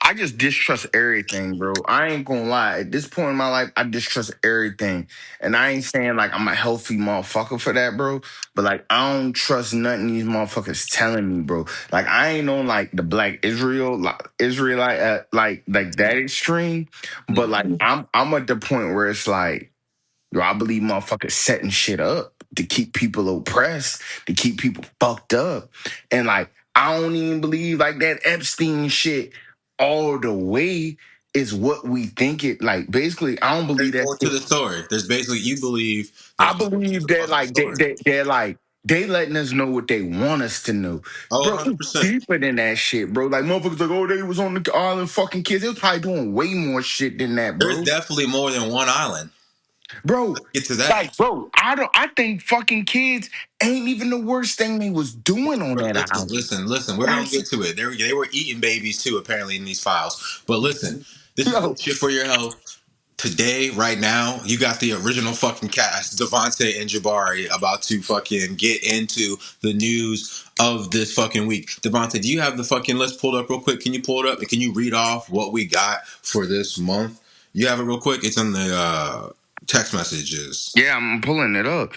I just distrust everything, bro. I ain't gonna lie. At this point in my life, I distrust everything. And I ain't saying like I'm a healthy motherfucker for that, bro. But like I don't trust nothing these motherfuckers telling me, bro. Like I ain't on like the black Israelite like that extreme. But like I'm at the point where it's like, yo, I believe motherfuckers setting shit up to keep people oppressed, to keep people fucked up. And like, I don't even believe like that Epstein shit all the way is what we think it like. Basically, I don't believe There's that more to shit. the story. There's basically you believe I there's more to believe the that fucking like story. they're like they letting us know what they want us to know. Oh, Bro, it's 100%. deeper than that shit, bro. Like motherfuckers like, oh, they was on the island fucking kids. They was probably doing way more shit than that, There's bro. definitely more than one island. Bro, Let's get to that. like, bro, I think fucking kids ain't even the worst thing they was doing on Bro, that listen, island. listen, listen. We're gonna That's get to it. They were eating babies too, apparently, in these files. But listen, this is yo, good shit for your health. Today, right now, you got the original fucking cast, Devontae and Jabari, about to fucking get into the news of this fucking week. Devontae, do you have the fucking list pulled up real quick? Can you pull it up and can you read off what we got for this month? You have it real quick. It's in the text messages. yeah, I'm pulling it up.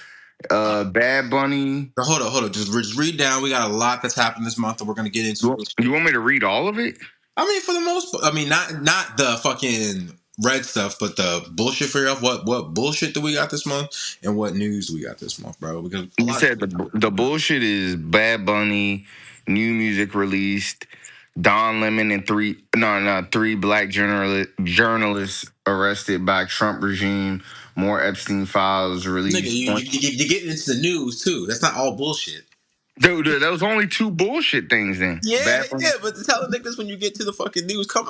Bad Bunny. Hold up. Just read down. We got a lot that's happened this month that we're gonna get into real You quick. want me to read all of it? I mean, for the most part, I mean, not the fucking red stuff, but the bullshit for you. What bullshit do we got this month, and what news we got this month, bro? Because a You lot of said shit the happened. bullshit is Bad Bunny, new music released, Don Lemon and three black journalists arrested by Trump regime, more Epstein files Nigga, released. you getting into the news too. That's not all bullshit. Dude, that was only two bullshit things then. Yeah, Bad Bunny. yeah, but to tell the niggas when you get to the fucking news, come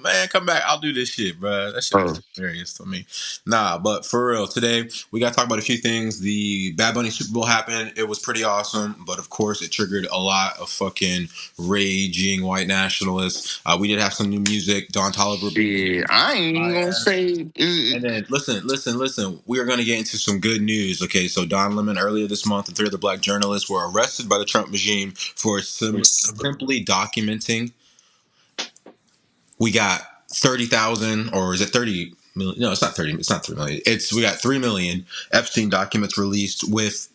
back. I'll do this shit, bro. That shit Oh, is hilarious to me. Nah, but for real, today we got to talk about a few things. The Bad Bunny Super Bowl happened. It was pretty awesome, but of course, it triggered a lot of fucking raging white nationalists. We did have some new music. Don Toliver beat shit. I ain't even gonna say. and then listen. We are going to get into some good news. Okay, so Don Lemon earlier this month and three other black journalists were arrested by the Trump regime for simply documenting. We got 30,000, or is it 30 million? No, it's not 30. It's not 3 million. We got 3 million Epstein documents released with.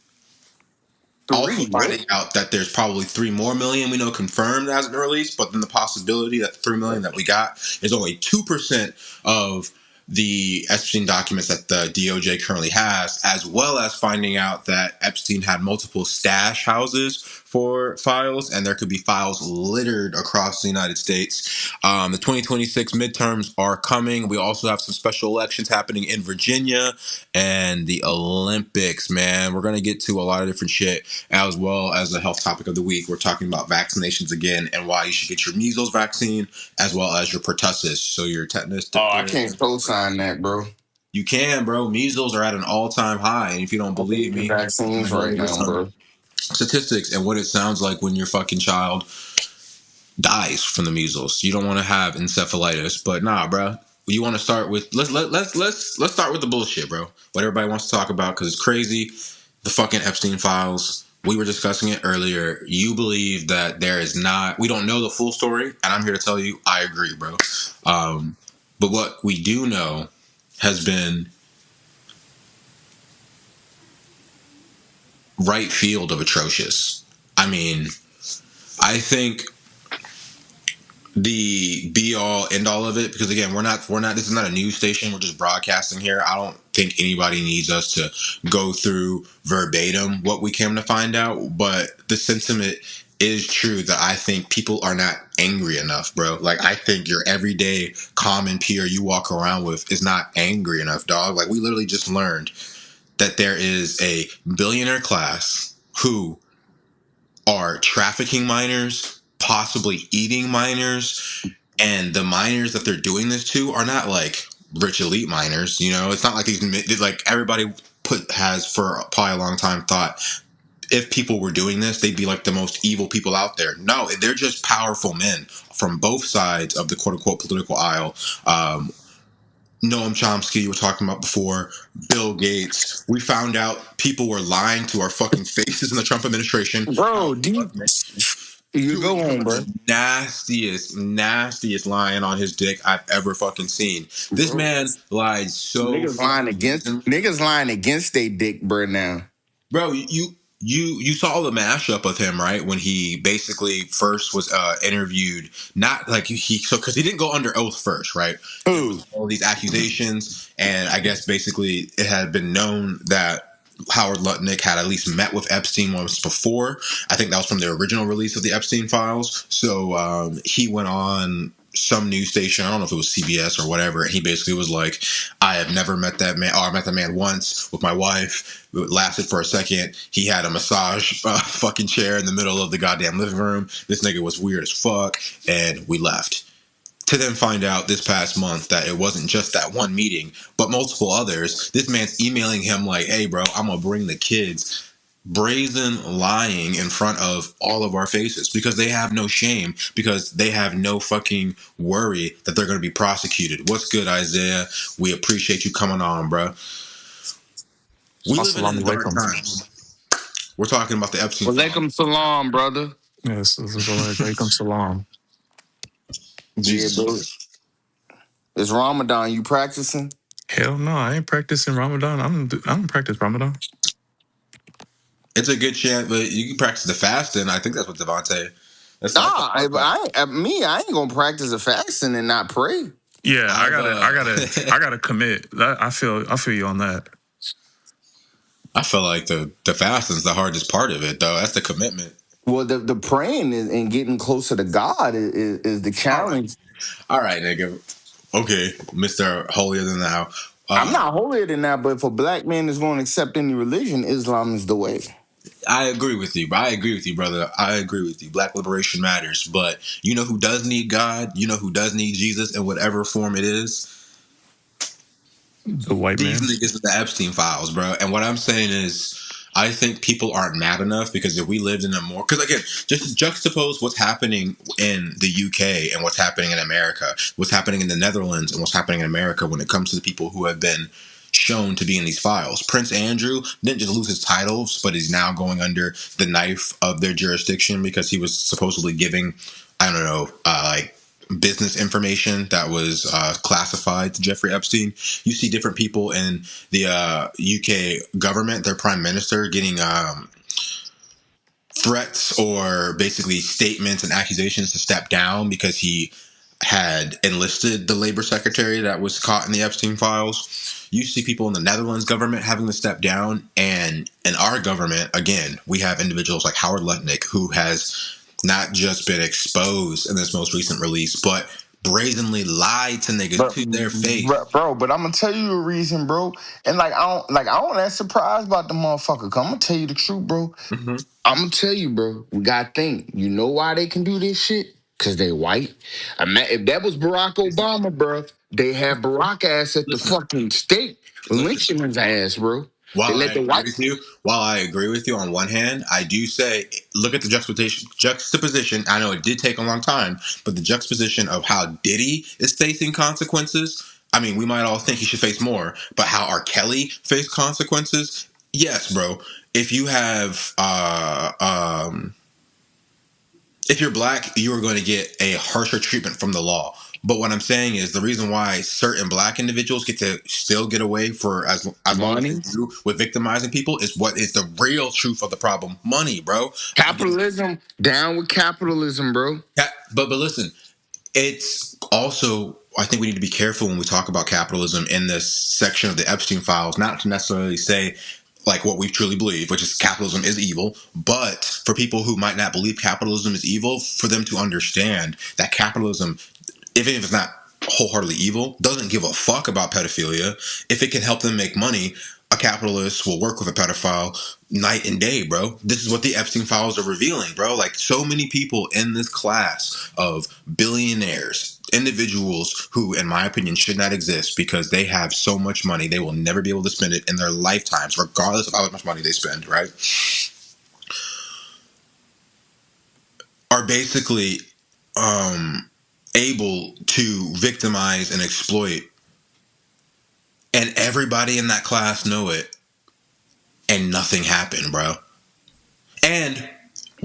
Also Three, what? finding out that there's probably 3 more million we know confirmed that hasn't been released, but then the possibility that the 3 million that we got is only 2% of the Epstein documents that the DOJ currently has, as well as finding out that Epstein had multiple stash houses for files, and there could be files littered across the United States. The 2026 midterms are coming. We also have some special elections happening in Virginia and the Olympics, man. We're going to get to a lot of different shit, as well as the health topic of the week. We're talking about vaccinations again and why you should get your measles vaccine as well as your pertussis, so your tetanus, Oh, I diphtheria. can't co-sign that, bro. You can, bro. Measles are at an all-time high, and if you don't I'm believe taking me, I'm vaccines gonna go right over now, some bro. statistics and what it sounds like when your fucking child dies from the measles. You don't want to have encephalitis, but nah, bro. You want to start with let's start with the bullshit, bro. What everybody wants to talk about because it's crazy. The fucking Epstein files. We were discussing it earlier. You believe that there is not. We don't know the full story, and I'm here to tell you, I agree, bro. But what we do know has been right field of atrocious. I mean, I think the be all end all of it, because again, we're not this is not a news station, we're just broadcasting here. I don't think anybody needs us to go through verbatim what we came to find out, but the sentiment is true that I think people are not angry enough, bro. Like, I think your everyday common peer you walk around with is not angry enough, dog. Like, we literally just learned that there is a billionaire class who are trafficking minors, possibly eating minors, and the minors that they're doing this to are not like rich elite minors. You know, it's not like like everybody has for probably a long time thought if people were doing this, they'd be like the most evil people out there. No, they're just powerful men from both sides of the quote unquote political aisle. Noam Chomsky, you were talking about before, Bill Gates. We found out people were lying to our fucking faces in the Trump administration. How Bro, the government. You To go some on, of bro. the nastiest lying on his dick I've ever fucking seen. This Bro, man lied so fucking brazen. niggas lying against they dick, bro. Now, Bro, you saw the mashup of him, right? When he basically first was interviewed, not like he so because he didn't go under oath first, right? There who? was all these accusations, and I guess basically it had been known that Howard Lutnick had at least met with Epstein once before. I think that was from the original release of the Epstein files. So he went on some news station. I don't know if it was CBS or whatever. And he basically was like, I have never met that man. Oh, I met that man once with my wife. It lasted for a second. He had a massage fucking chair in the middle of the goddamn living room. This nigga was weird as fuck. And we left. To then find out this past month that it wasn't just that one meeting, but multiple others. This man's emailing him like, hey, bro, I'm going to bring the kids. Brazen lying in front of all of our faces because they have no shame, because they have no fucking worry that they're going to be prosecuted. What's good, Isaiah? We appreciate you coming on, bro. We living Assalamu in dark alaikum. times. We're talking about the Epstein file. Walaikum salam, brother. Yes, this is alaikum salam. Yeah, Jesus. bro. It's Ramadan. You practicing? Hell no, I ain't practicing Ramadan. I don't practice Ramadan. It's a good chance, but you can practice the fasting. I think that's what Devontae. That's Nah, not the hard part. I ain't gonna practice a fasting and not pray. Yeah, I've I gotta commit. I feel you on that. I feel like the fasting's the hardest part of it, though. That's the commitment. Well, the praying and getting closer to God is the All right, challenge. all right, nigga. Okay, Mister Holier Than Thou. I'm not holier than that, but if a black man is going to accept any religion, Islam is the way. I agree with you. I agree with you, brother. I agree with you. Black liberation matters, but you know who does need God? You know who does need Jesus in whatever form it is? The white These man. niggas are the Epstein files, bro. And what I'm saying is, I think people aren't mad enough because if we lived in a more, because again, just juxtapose what's happening in the UK and what's happening in America, what's happening in the Netherlands and what's happening in America when it comes to the people who have been shown to be in these files. Prince Andrew didn't just lose his titles, but he's now going under the knife of their jurisdiction because he was supposedly giving, I don't know, like business information that was classified to Jeffrey Epstein. You see different people in the UK government, their prime minister, getting threats or basically statements and accusations to step down because he had enlisted the labor secretary that was caught in the Epstein files. You see people in the Netherlands government having to step down, and in our government, again, we have individuals like Howard Lutnick who has not just been exposed in this most recent release, but brazenly lied to niggas But, to their face. bro, but I'm gonna tell you a reason, bro. And I don't that surprised about the motherfucker. 'Cause I'm gonna tell you the truth, bro. Mm-hmm. I'm gonna tell you, bro. We gotta think. You know why they can do this shit? Cause they white. If that was Barack Obama, bro, they had Barack ass at the Listen, fucking stake, listen. lynching his ass, bro. They While I let the agree white. with you, on one hand, I do say look at the juxtaposition. I know it did take a long time, but the juxtaposition of how Diddy is facing consequences. I mean, we might all think he should face more, but how R. Kelly faced consequences. Yes, bro. If you have if you're black, you are going to get a harsher treatment from the law. But what I'm saying is the reason why certain black individuals get to still get away for as long as they Money, do with victimizing people is what is the real truth of the problem. Money, bro. Again, capitalism, down with capitalism, bro. but listen, it's also I think we need to be careful when we talk about capitalism in this section of the Epstein files, not to necessarily say like what we truly believe, which is capitalism is evil, but for people who might not believe capitalism is evil, for them to understand that capitalism, even if it's not wholeheartedly evil, doesn't give a fuck about pedophilia. If it can help them make money, a capitalist will work with a pedophile night and day, bro. This is what the Epstein files are revealing, bro. Like so many people in this class of billionaires, individuals who, in my opinion, should not exist because they have so much money, they will never be able to spend it in their lifetimes, regardless of how much money they spend, right? Are basically able to victimize and exploit, and everybody in that class know it, and nothing happened, bro. And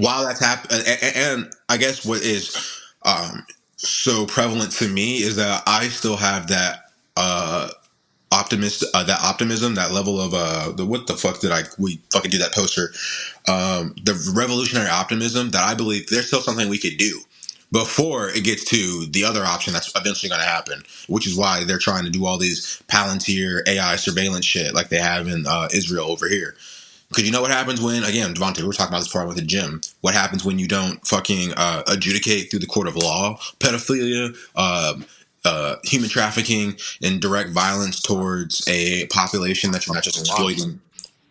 while that's happening, and I guess what is um, so prevalent to me is that I still have that that optimism, that level of what the fuck did we fucking do that poster? The revolutionary optimism that I believe there's still something we could do before it gets to the other option that's eventually going to happen, which is why they're trying to do all these Palantir AI surveillance shit like they have in Israel over here. Because you know what happens when, again, Devontae, we were talking about this before I went to the gym. What happens when you don't fucking adjudicate through the court of law pedophilia, human trafficking, and direct violence towards a population that you're not just Watching. exploiting,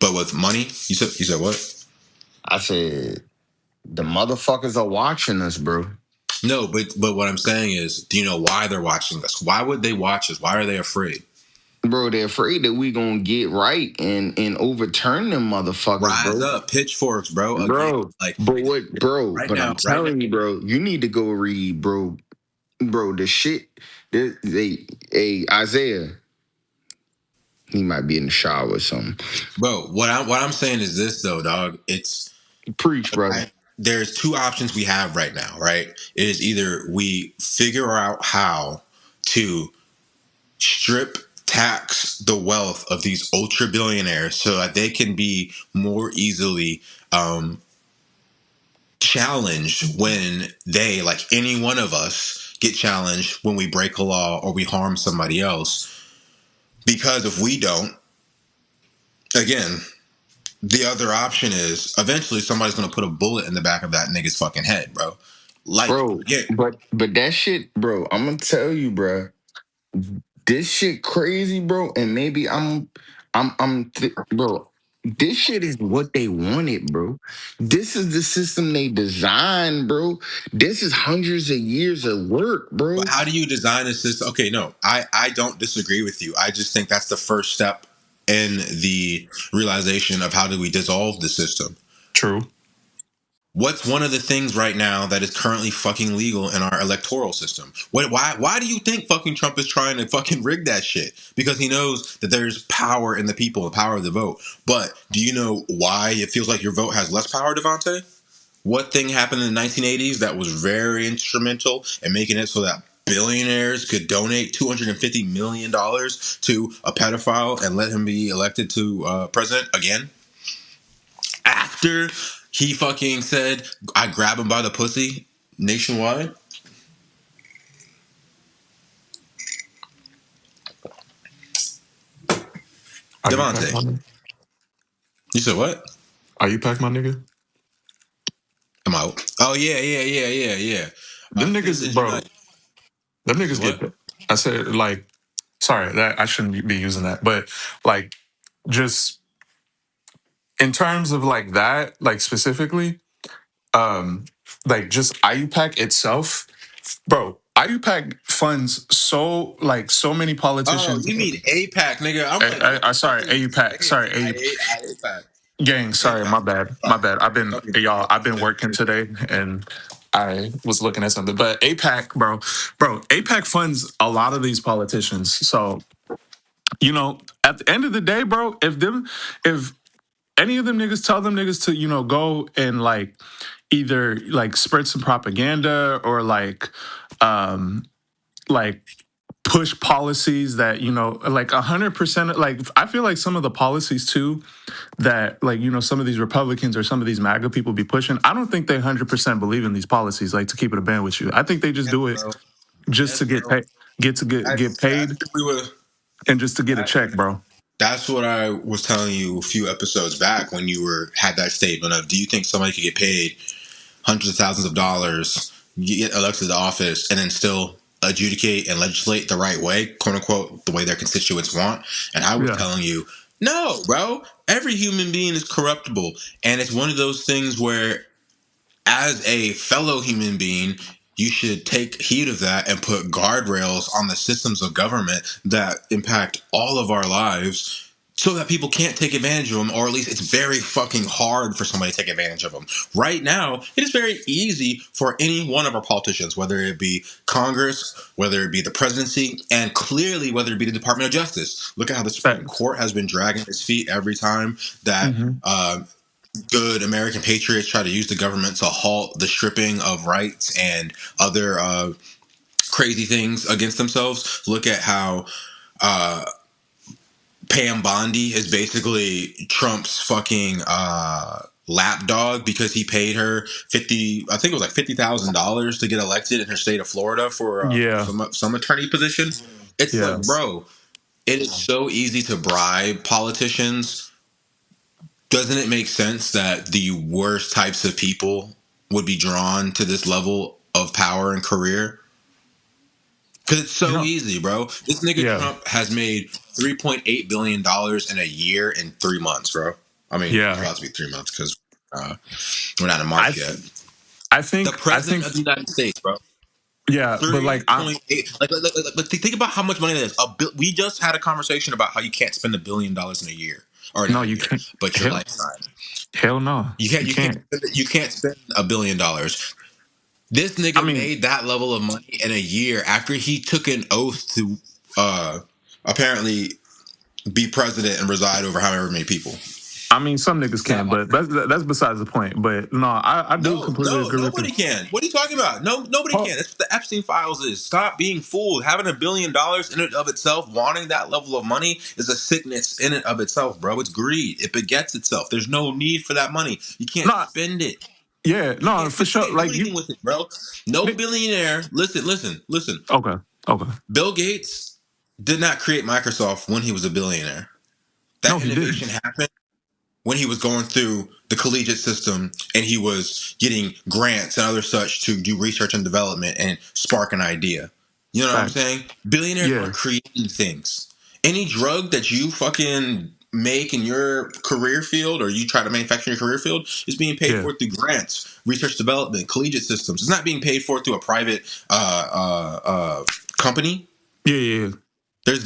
but with money? You said what? I said the motherfuckers are watching us, bro. No, but what I'm saying is, do you know why they're watching us? Why would they watch us? Why are they afraid? Bro, they're afraid that we gonna get right and overturn them motherfuckers, Rise bro. up, pitchforks, bro. Again, Bro, like but what, bro? right But now, I'm telling you, bro, you need to go read, bro. Bro, the shit. Hey, Isaiah, he might be in the shower or something. bro. What I'm saying is this though, dog. It's Preach, brother. there's two options we have right now, right? It is either we figure out how to strip tax the wealth of these ultra billionaires so that they can be more easily challenged when they, like any one of us, get challenged when we break a law or we harm somebody else. Because if we don't, again, the other option is eventually somebody's gonna put a bullet in the back of that nigga's fucking head, bro. Like, Bro, again, but that shit, bro, I'm gonna tell you, bro. This shit crazy, bro. And maybe bro. This shit is what they wanted, bro. This is the system they designed, bro. This is hundreds of years of work, but bro. how do you design a system? Okay, no, I don't disagree with you. I just think that's the first step in the realization of how do we dissolve the system. True. What's one of the things right now that is currently fucking legal in our electoral system? Why do you think fucking Trump is trying to fucking rig that shit? Because he knows that there's power in the people, the power of the vote. But do you know why it feels like your vote has less power, Devontae? What thing happened in the 1980s that was very instrumental in making it so that billionaires could donate $250 million to a pedophile and let him be elected to president again? After he fucking said, I grab him by the pussy nationwide? Are you pack Devontae, my nigga? you said what? Are you pack my nigga? I'm out. Oh, yeah. Them niggas, Citizens bro. Unite. Them You said niggas what? get. I said like, sorry that I shouldn't be using that, but like, just in terms of like that, like specifically, um, like just IUPAC itself, bro. IUPAC funds so many Oh, politicians. you mean APAC, nigga. I'm like, what the fuck Sorry, are you AUPAC. saying? Sorry, APAC. gang. Sorry, my APAC. bad. My Fuck. bad. Okay. I've been working today and I was looking at something. But APAC, bro, APAC funds a lot of these politicians. So, at the end of the day, bro, if any of them niggas tell them niggas to, go and like either like spread some propaganda or like push policies that, like 100%, like I feel like some of the policies too that like some of these Republicans or some of these MAGA people be pushing. I don't think they 100% believe in these policies. Like, to keep it a band with you, I think they just Yes, do it bro. just Yes, to get bro. paid, get That's paid, what we were. and just to get a check, bro. That's what I was telling you a few episodes back when you had that statement of, do you think somebody could get paid hundreds of thousands of dollars, get elected to office, and then still adjudicate and legislate the right way, quote unquote, the way their constituents want? And I was Yeah, telling you, no, bro. Every human being is corruptible, and it's one of those things where, as a fellow human being, you should take heed of that and put guardrails on the systems of government that impact all of our lives so that people can't take advantage of them, or at least it's very fucking hard for somebody to take advantage of them. Right now, it is very easy for any one of our politicians, whether it be Congress, whether it be the presidency, and clearly whether it be the Department of Justice. Look at how the Supreme facts. Court has been dragging its feet every time that Hmm. good American patriots try to use the government to halt the stripping of rights and other crazy things against themselves. Look at how uh, Pam Bondi is basically Trump's fucking lapdog because he paid her I think it was like $50,000 to get elected in her state of Florida for Yeah. some attorney position. It's like, Yes. bro, it is so easy to bribe politicians. Doesn't it make sense that the worst types of people would be drawn to this level of power and career? Because it's You so know. easy, bro. This nigga Yeah. Trump has made $3.8 billion in a year in 3 months, bro. I mean, it's Yeah. about to be 3 months because uh, we're not in I March th- yet. I The think I president think of the United States, bro. yeah, but Three like I point eight. Like, think about how much money that is. We just had a conversation about how you can't spend $1 billion in a year, or no, not a you year, can't. but your Hell, lifetime. hell no. You can't. You You can't. can't. You can't spend $1 billion. This I nigga mean, made that level of money in a year after he took an oath to apparently be president and reside over however many people. some niggas Now, can, but that's besides the point. But no, I do no, completely no, agree with nobody you. can. What are you talking about? No, nobody Oh, can. That's what the Epstein files is. Stop being fooled. Having $1 billion in and of itself, wanting that level of money is a sickness in and of itself, bro. It's greed. It begets itself. There's no need for that money. You can't no, spend it. yeah, You no, can't for spend. You sure. can't do Like you. anything with it, bro. No billionaire. Listen, listen, listen. Okay, okay. Bill Gates did not create Microsoft when he was a billionaire. No, That he didn't. innovation happened when he was going through the collegiate system and he was getting grants and other such to do research and development and spark an idea. You know what I'm Facts. saying? Billionaires Yeah, aren't creating things. Any drug that you fucking make in your career field or you try to manufacture in your career field is being paid yeah, for through grants, research development, collegiate systems. It's not being paid for through a private company. yeah, yeah. Yeah. There's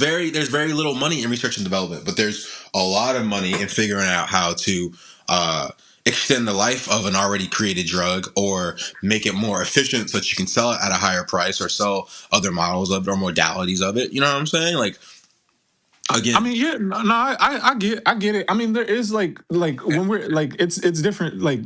very little money in research and development, but there's a lot of money in figuring out how to uh, extend the life of an already created drug or make it more efficient so that you can sell it at a higher price or sell other models of it or modalities of it. You know what I'm saying? Like I again, mean, yeah, no, I get it. I mean, there is like when we're like, it's different, like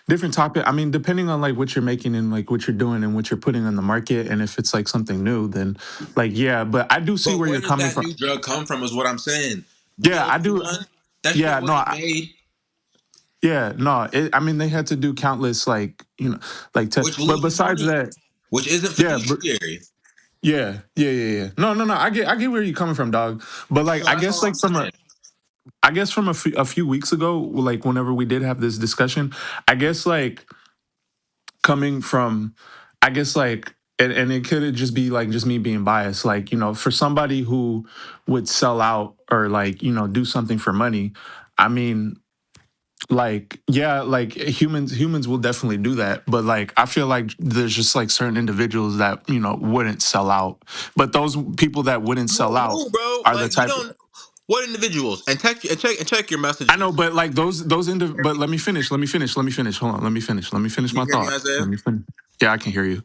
different topic. I mean, depending on like what you're making and like what you're doing and what you're putting on the market, and if it's like something new, then like yeah. But I do see but where where you're does coming that from. new drug come from? Is what I'm saying. Yeah, I do. GLP-1, that shit Yeah, no, wasn't made, yeah, no. I mean, they had to do countless like like tests. which But loses besides money, that, which isn't yeah, but fiduciary. yeah. No. I get where you're coming from, dog. But like, So I that's guess all I'm like saying. I guess from a few weeks ago, like whenever we did have this discussion, I guess like coming from, I guess like, and it could just be like just me being biased, like for somebody who would sell out or like do something for money. I mean, like yeah, like humans will definitely do that, but like I feel like there's just like certain individuals that wouldn't sell out, but those people that wouldn't sell out Who, bro? are the Like we type. don't. What individuals? And check your I know, messages. but like but let me finish. Let me finish. Hold on. Let me finish Can my you hear me, thought. Let Isaiah? me finish. Yeah, I can hear you.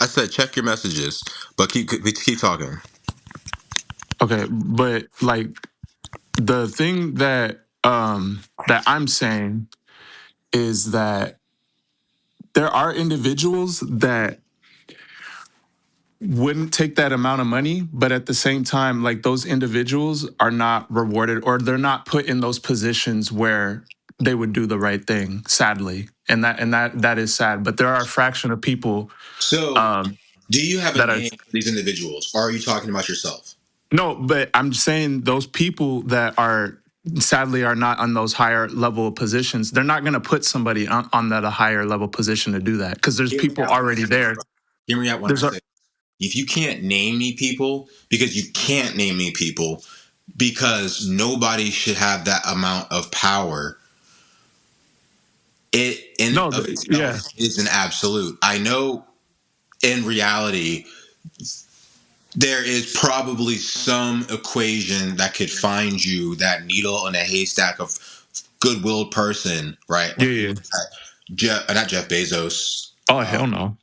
I said check your messages, but keep talking. Okay, but like the thing that I'm saying is that there are individuals that wouldn't take that amount of money, but at the same time, like those individuals are not rewarded or they're not put in those positions where they would do the right thing, sadly. And that is sad. But there are a fraction of people So, um do you have a that are name for these individuals, or are you talking about yourself? no, but I'm saying those people that are sadly are not on those higher level positions, they're not going to put somebody on that a higher level position to do that because there's Hear me people out when I already say this, there. bro. Hear me out when I There's a say if you can't name me people because you can't name me people because nobody should have that amount of power. It in and no, of yeah, itself is an absolute. I know in reality there is probably some equation that could find you that needle in a haystack of goodwill person, right? yeah, Like you yeah. look at not Jeff Bezos. Oh hell no.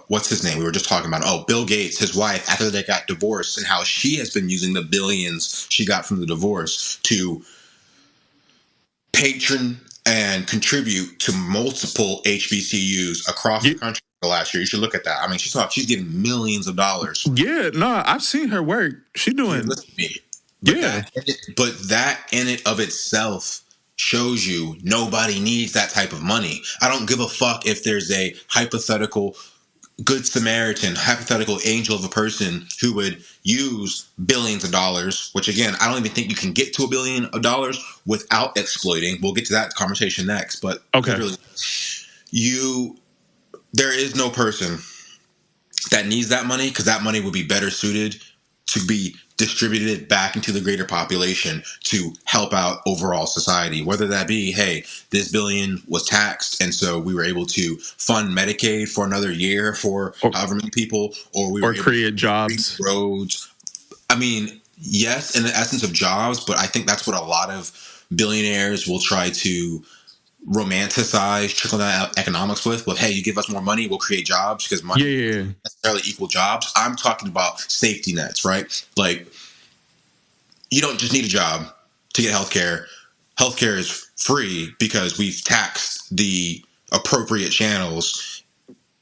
What's his name? We were just talking about. Oh, Bill Gates, his wife, after they got divorced, and how she has been using the billions she got from the divorce to patron and contribute to multiple HBCUs across the Yeah, country the last year. You should look at that. I mean, she's getting millions of dollars. yeah, no, I've seen her work. She Dude, doing, listen to me. But yeah. that in it of itself shows you nobody needs that type of money. I don't give a fuck if there's a hypothetical good Samaritan, hypothetical angel of a person who would use billions of dollars, which again, I don't even think you can get to $1 billion without exploiting. We'll get to that conversation next, but Okay. literally, there is no person that needs that money because that money would be better suited to be distributed back into the greater population to help out overall society. Whether that be, hey, this billion was taxed, and so we were able to fund Medicaid for another year for Or however many people, or we were or able to create create jobs. roads. I mean, yes, in the essence of jobs, but I think that's what a lot of billionaires will try to romanticize trickle down economics with. Well, hey, you give us more money, we'll create jobs because Yeah, money yeah, doesn't yeah. necessarily equal jobs. I'm talking about safety nets, right? Like, you don't just need a job to get healthcare. Healthcare is free because we've taxed the appropriate channels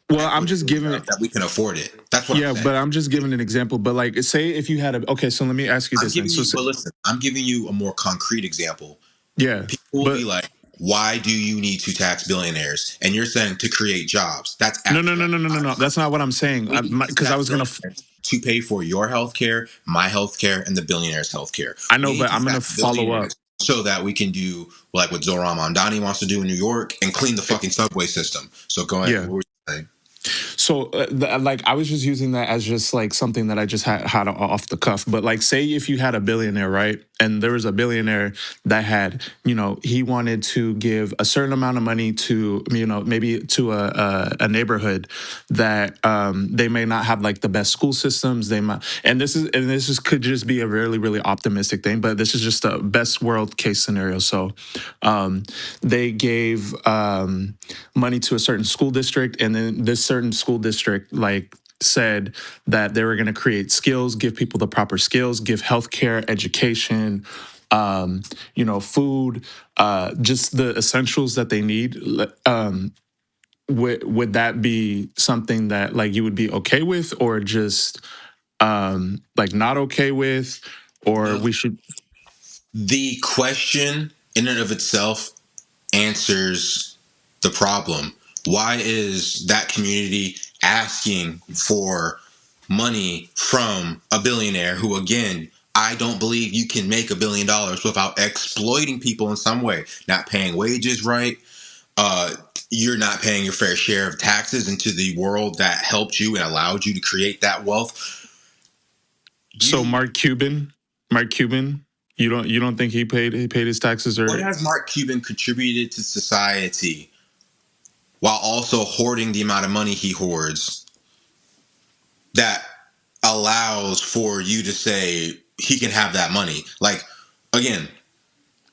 Well, I'm just equitably giving enough that we can afford it. That's what I'm yeah, saying. but I'm just giving an example. But like, say if you had a okay, so let me ask you I'm this then. giving So you, but listen, I'm giving you a more concrete example. yeah, People will be but like, why do you need to tax billionaires? And you're saying to create jobs. That's no, no, no, abstract. no, no, no, I'm no. saying That's not what I'm saying. we need to Because I tax was gonna. billionaires to pay for your healthcare, my healthcare, and the billionaires' healthcare. I We know, need but to I'm gonna tax follow up. billionaires so that we can do like what Zoran Mondani wants to do in New York and clean the fucking subway system. So go ahead. Yeah. What were you saying? So, like, I was just using that as just like something that I just had off the cuff. But like, say if you had a billionaire, right, and there was a billionaire that had, he wanted to give a certain amount of money to, maybe to a neighborhood that they may not have like the best school systems. They might, and this is could just be a really really optimistic thing, but this is just a best world case scenario. So, they gave money to a certain school district, and then this certain school district like said that they were going to create skills, give people the proper skills, give healthcare, education, food, just the essentials that they need. Would that be something that like you would be okay with, or just like not okay with, or No, we should? the question in and of itself answers the problem. Why is that community asking for money from a billionaire who, again, I don't believe you can make $1 billion without exploiting people in some way, not paying wages right. Uh, you're not paying your fair share of taxes into the world that helped you and allowed you to create that wealth. So You, Mark Cuban, you don't think he paid his taxes what or? has Mark Cuban contributed to society while also hoarding the amount of money he hoards that allows for you to say he can have that money? Like, again,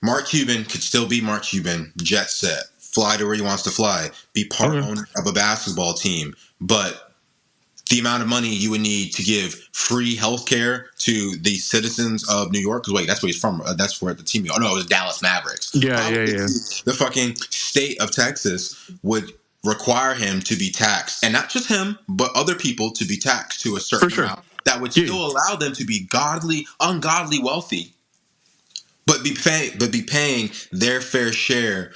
Mark Cuban could still be Mark Cuban, jet set, fly to where he wants to fly, be part Okay. owner of a basketball team, but the amount of money you would need to give free healthcare to the citizens of New York. Because wait, that's where he's from. That's where the team. Oh no, it was Dallas Mavericks. Yeah, yeah, Probably yeah. the fucking state of Texas would require him to be taxed, and not just him, but other people to be taxed to a For certain sure. amount that would Yeah. still allow them to be ungodly wealthy, but be paying their fair share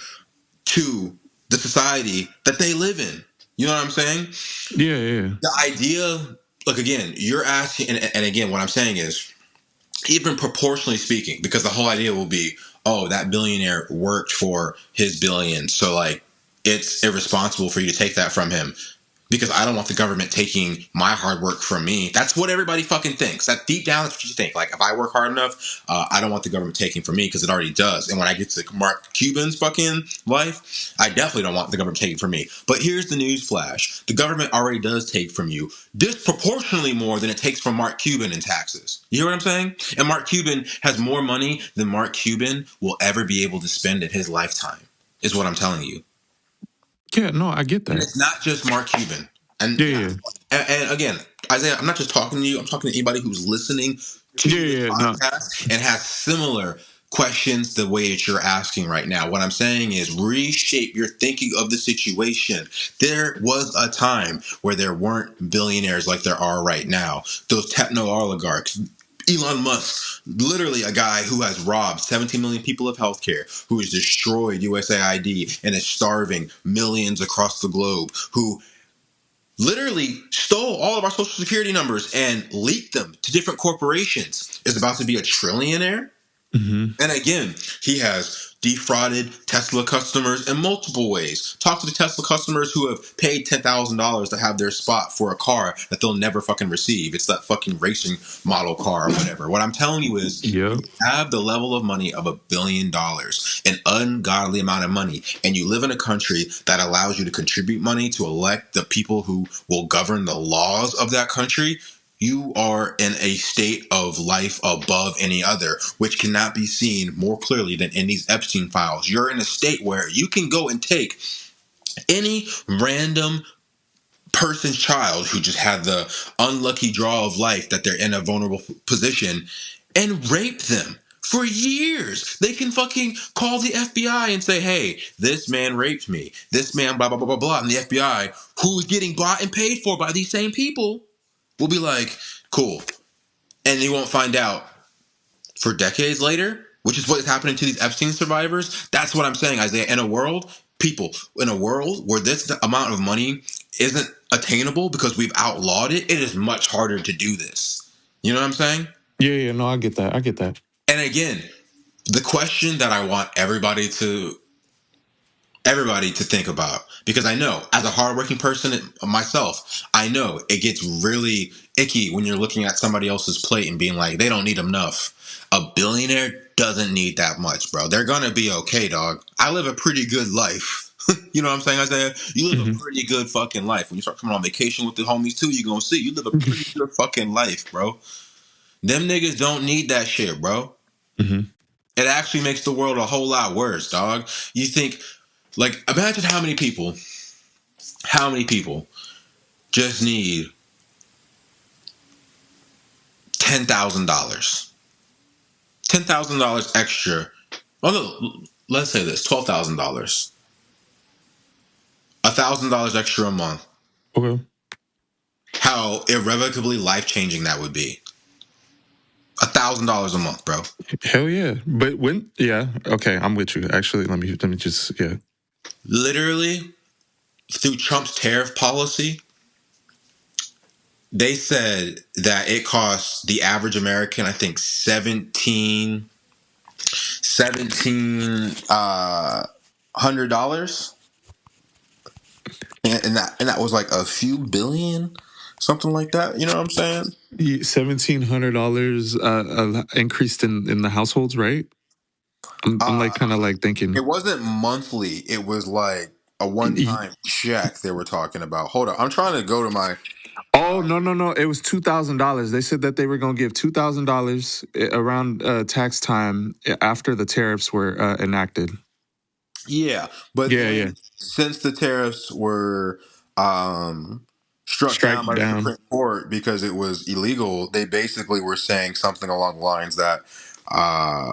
to the society that they live in. You know what I'm saying? Yeah, yeah. The idea, look, again, you're asking, and again, what I'm saying is, even proportionally speaking, because the whole idea will be, oh, that billionaire worked for his billion, so like it's irresponsible for you to take that from him because I don't want the government taking my hard work from me. That's what everybody fucking thinks. That deep down, that's what you think. Like, if I work hard enough, I don't want the government taking from me because it already does. And when I get to Mark Cuban's fucking life, I definitely don't want the government taking from me. But here's the news flash: the government already does take from you disproportionately more than it takes from Mark Cuban in taxes. You hear what I'm saying? And Mark Cuban has more money than Mark Cuban will ever be able to spend in his lifetime. Is what I'm telling you. Yeah, no, I get And that. it's not just Mark Cuban. And Yeah, yeah, yeah. and again, Isaiah, I'm not just talking to you. I'm talking to anybody who's listening to Yeah, this yeah. No. podcast and has similar questions the way that you're asking right now. What I'm saying is reshape your thinking of the situation. There was a time where there weren't billionaires like there are right now. Those techno oligarchs. Elon Musk, literally a guy who has robbed 17 million people of healthcare, who has destroyed USAID and is starving millions across the globe, who literally stole all of our social security numbers and leaked them to different corporations, is about to be a trillionaire. Hmm. And again, he has defrauded Tesla customers in multiple ways. Talk to the Tesla customers who have paid $10,000 to have their spot for a car that they'll never fucking receive. It's that fucking racing model car or whatever. What I'm telling you is, Yeah. you have the level of money of $1 billion, an ungodly amount of money, and you live in a country that allows you to contribute money to elect the people who will govern the laws of that country. You are in a state of life above any other, which cannot be seen more clearly than in these Epstein files. You're in a state where you can go and take any random person's child who just had the unlucky draw of life that they're in a vulnerable position and rape them for years. They can fucking call the FBI and say, hey, this man raped me. This man, blah, blah, blah, blah, blah. And the FBI, who's getting bought and paid for by these same people, will be like, cool. And you won't find out for decades later, which is what is happening to these Epstein survivors. That's what I'm saying, Isaiah. In a world where this amount of money isn't attainable because we've outlawed it, it is much harder to do this. You know what I'm saying? Yeah, yeah, no, I get that. I get that. And again, the question that I want everybody to think about, because I know as a hardworking person myself, I know it gets really icky when you're looking at somebody else's plate and being like, they don't need enough. A billionaire doesn't need that much, bro. They're gonna be okay, dog. I live a pretty good life. You know what I'm saying, Isaiah? You live a Hmm. pretty good fucking life. When you start coming on vacation with the homies too, you're gonna see you live a pretty good fucking life, bro. Them niggas don't need that shit, bro. Hmm. It actually makes the world a whole lot worse, dog. You think, like, imagine how many people just need $10,000. $10,000 extra. Well, no, let's say this: $12,000. $1,000 extra a month. Okay. How irrevocably life changing that would be. $1,000 a month, bro. Hell yeah. But when, yeah, okay, I'm with you. Actually, let me just, yeah. Literally, through Trump's tariff policy, they said that it costs the average American, I think, $1,700, and that was like a few billion, something like that. You know what I'm saying? $1,700 increased in the households, right? I'm like Uh, kind of like thinking. it wasn't monthly. It was like a one-time check they were talking about. Hold up, I'm trying to go to my. Oh no, no, no! It was $2,000. They said that they were going to give $2,000 around tax time after the tariffs were enacted. Yeah, but Yeah, yeah. then since the tariffs were um, struck Strike down by the down. Supreme Court because it was illegal, they basically were saying something along the lines that uh,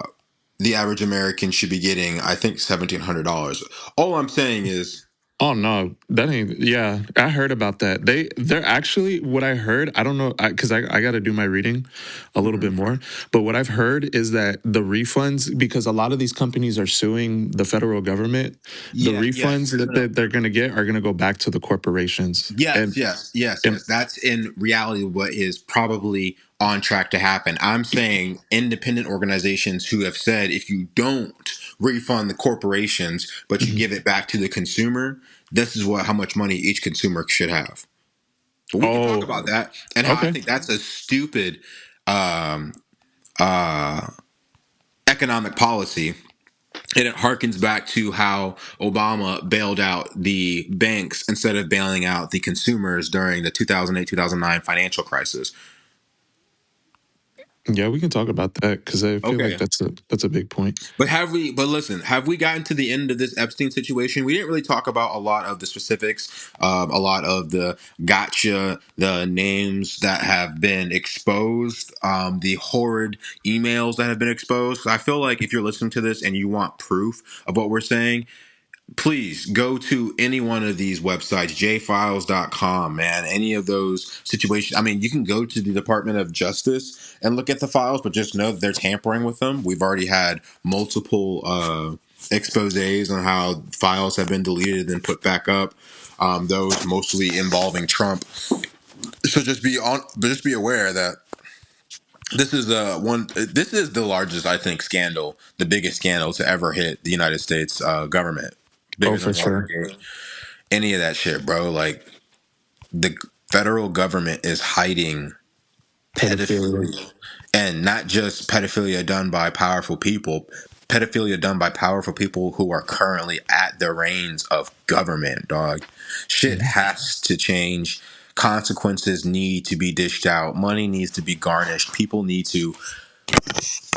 the average American should be getting, I think, $1,700. All I'm saying is, Oh no, that ain't. Yeah, I heard about that. They're actually what I heard. I don't know because I got to do my reading a little bit mhm. more. But what I've heard is that the refunds, because a lot of these companies are suing the federal government, the Yeah, refunds yes, that no, no. they're going to get are going to go back to the corporations. Yes, yes, yes, And yes. That's in reality what is probably on track to happen. I'm saying independent organizations who have said if you don't refund the corporations, but you Mhm. give it back to the consumer, this is how much money each consumer should have. But we can talk Oh, about that and how I okay. think that's a stupid um, uh, economic policy. And it harkens back to how Obama bailed out the banks instead of bailing out the consumers during the 2008 2009 financial crisis. Yeah, we can talk about that because I feel like Okay. that's a big point. But listen, have we gotten to the end of this Epstein situation? We didn't really talk about a lot of the specifics, a lot of the gotcha, the names that have been exposed, the horrid emails that have been exposed. I feel like if you're listening to this and you want proof of what we're saying, please go to any one of these websites, jfiles.com, man. Any of those situations. I mean, you can go to the Department of Justice and look at the files, but just know that they're tampering with them. We've already had multiple exposés on how files have been deleted and put back up. Those mostly involving Trump. So just be aware that this is one. This is the largest, I think, scandal, the biggest scandal to ever hit the United States government, Oh, bigger for than sure. Watergate, any of that shit, bro. Like the federal government is hiding Pedophilia. pedophilia, and not just pedophilia done by powerful people. Pedophilia done by powerful people who are currently at the reins of government, dog. Shit Mhm. has to change. Consequences need to be dished out. Money needs to be garnished. People need to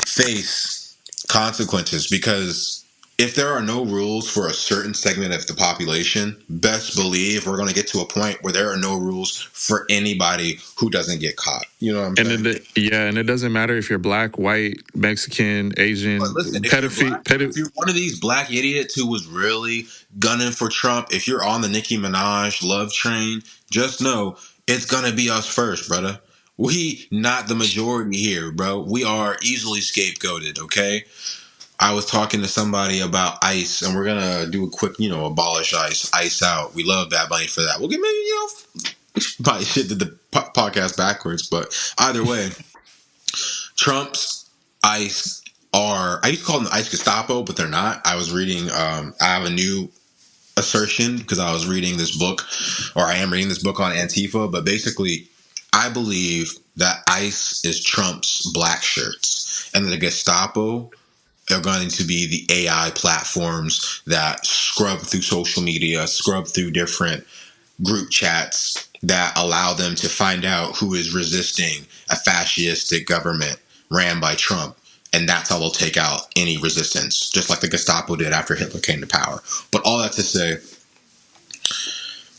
face consequences because if there are no rules for a certain segment of the population, best believe we're going to get to a point where there are no rules for anybody who doesn't get caught. You know what I'm And saying? yeah, and it doesn't matter if you're black, white, Mexican, But Asian, listen, if you're black, if you're one of these black idiots who was really gunning for Trump, if you're on the Nicki Minaj love train, just know it's gonna be us first, brother. We not the majority here, bro. We are easily scapegoated, okay? I was talking to somebody about ICE, and we're gonna do a quick, abolish ICE, ICE out. We love Bad Bunny for that. We'll get maybe, probably shit did the podcast backwards, but either way, Trump's ICE are, I used to call them the ICE Gestapo, but they're not. I was reading, I have a new assertion because I was reading this book, or I am reading this book on Antifa, but basically, I believe that ICE is Trump's black shirts, and the Gestapo are going to be the AI platforms that scrub through social media, scrub through different group chats that allow them to find out who is resisting a fascistic government ran by Trump. And that's how they'll take out any resistance, just like the Gestapo did after Hitler came to power. But all that to say,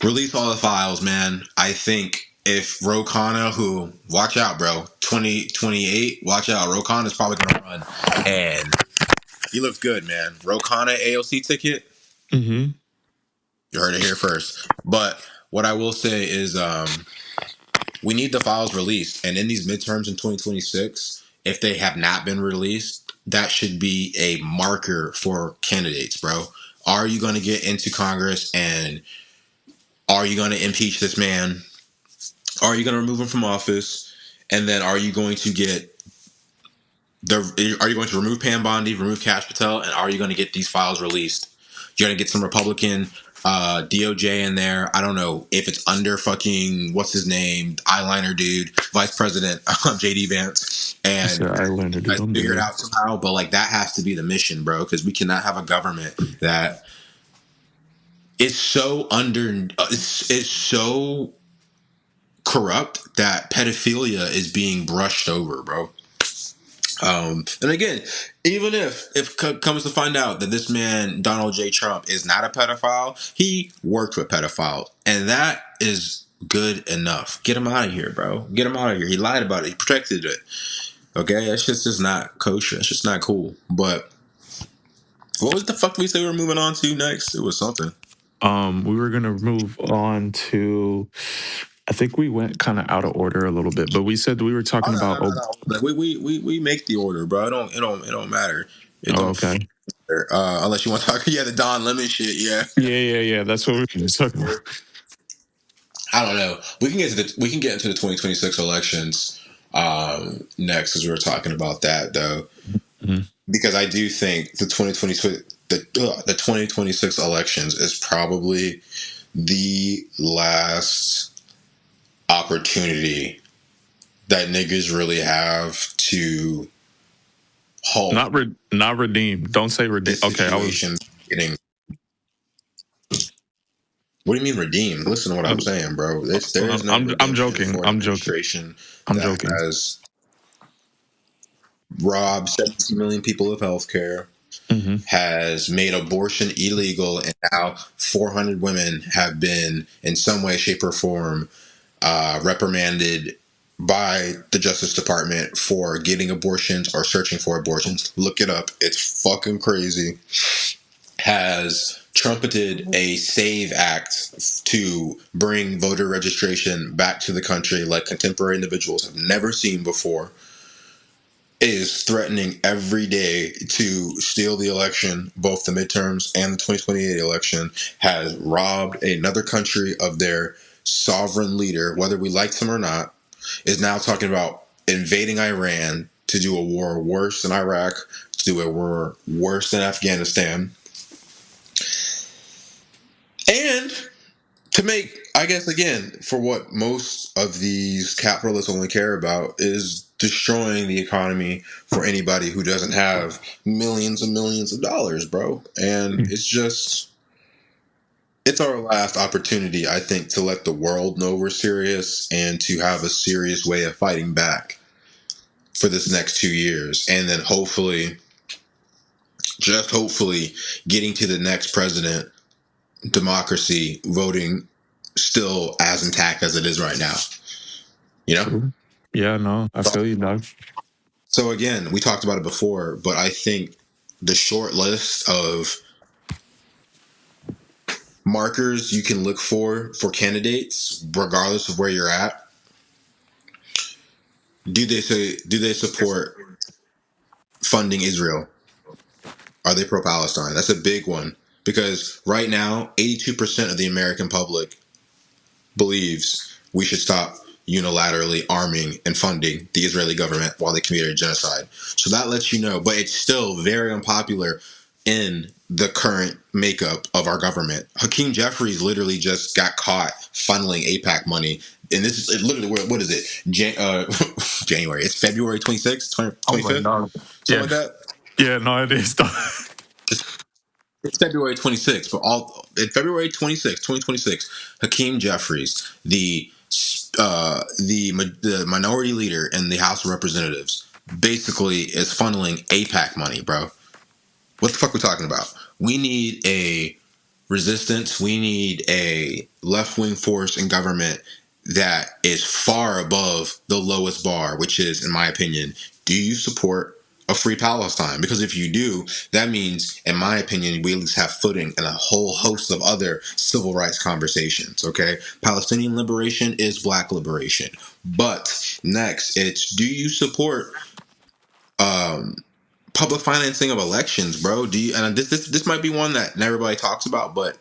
release all the files, man. I think if Ro Khanna, who, watch out, bro, 2028, watch out. Ro Khanna's probably going to run. And he looks good, man. Ro Khanna AOC ticket, Mm-hmm. you heard it here first. But what I will say is we need the files released. And in these midterms in 2026, if they have not been released, that should be a marker for candidates, bro. Are you going to get into Congress and are you going to impeach this man? Are you going to remove him from office? And then are you going to get are you going to remove Pam Bondi, remove Cash Patel, and are you going to get these files released? You're going to get some Republican DOJ in there. I don't know if it's under fucking what's his name, eyeliner dude, Vice President JD Vance, You and said Islander, you dude. guys I'm figure it dead. out somehow. But like that has to be the mission, bro, because we cannot have a government that is so it's so corrupt that pedophilia is being brushed over, bro. And again, even if comes to find out that this man Donald J. Trump is not a pedophile, he worked with pedophiles, and that is good enough. Get him out of here, bro. Get him out of here. He lied about it. He protected it. Okay, that's just not kosher. It's just not cool. But what was the fuck we say we were moving on to next? It was something. We were gonna move on to. I think we went kind of out of order a little bit, but we said we were Oh talking no about. no no no. Like we make the order, bro. It don't matter. It Oh, don't okay. matter. Unless you want to talk. Yeah, the Don Lemon shit. Yeah. Yeah. That's what we were talking about. I don't know. We can get into the 2026 elections next because we were talking about that though. Mhm. Because I do think the 2026 elections is probably the last opportunity that niggas really have to halt Not redeem. Don't say redeem. this Okay, I was. situation getting. What do you mean redeem? Listen to what I'm saying, bro. There is no I'm redemption joking. for an I'm joking. administration I'm that joking. has. robbed 17 million people of health care, Hmm. has made abortion illegal, and now 400 women have been, in some way, shape, or form, reprimanded by the Justice Department for getting abortions or searching for abortions. Look it up. It's fucking crazy. Has trumpeted a SAVE Act to bring voter registration back to the country like contemporary individuals have never seen before. Is threatening every day to steal the election, both the midterms and the 2028 election, has robbed another country of their sovereign leader, whether we liked him or not, is now talking about invading Iran to do a war worse than Iraq, to do a war worse than Afghanistan, and to make, I guess, again, for what most of these capitalists only care about is destroying the economy for anybody who doesn't have millions and millions of dollars, bro. And it's just, it's our last opportunity, I think, to let the world know we're serious and to have a serious way of fighting back for this next 2 years. And then hopefully, just hopefully, getting to the next president, democracy, voting still as intact as it is right now. You know? True. Yeah, no, I feel you, dog. So again, we talked about it before, but I think the short list of markers you can look for candidates, regardless of where you're at, do they support funding Israel? Are they pro Palestine? That's a big one. Because right now, 82% of the American public believes we should stop unilaterally arming and funding the Israeli government while they committed a genocide. So that lets you know, but it's still very unpopular in the current makeup of our government. Hakeem Jeffries literally just got caught funneling APAC money. And this is literally, what is it? January. It's February 26th, I was like, 25th, dog. something Yeah, like that. yeah, no, it is, dog. It's February 26th, but all in February 26th, 2026, Hakeem Jeffries, the minority leader in the House of Representatives, basically is funneling APAC money, bro. What the fuck are we talking about? We need a resistance. We need a left wing force in government that is far above the lowest bar, which is, in my opinion, do you support a free Palestine? Because if you do, that means, in my opinion, we at least have footing in a whole host of other civil rights conversations. Okay, Palestinian liberation is black liberation. But next, it's do you support um, public financing of elections, bro? Do you? And this might be one that everybody talks about, but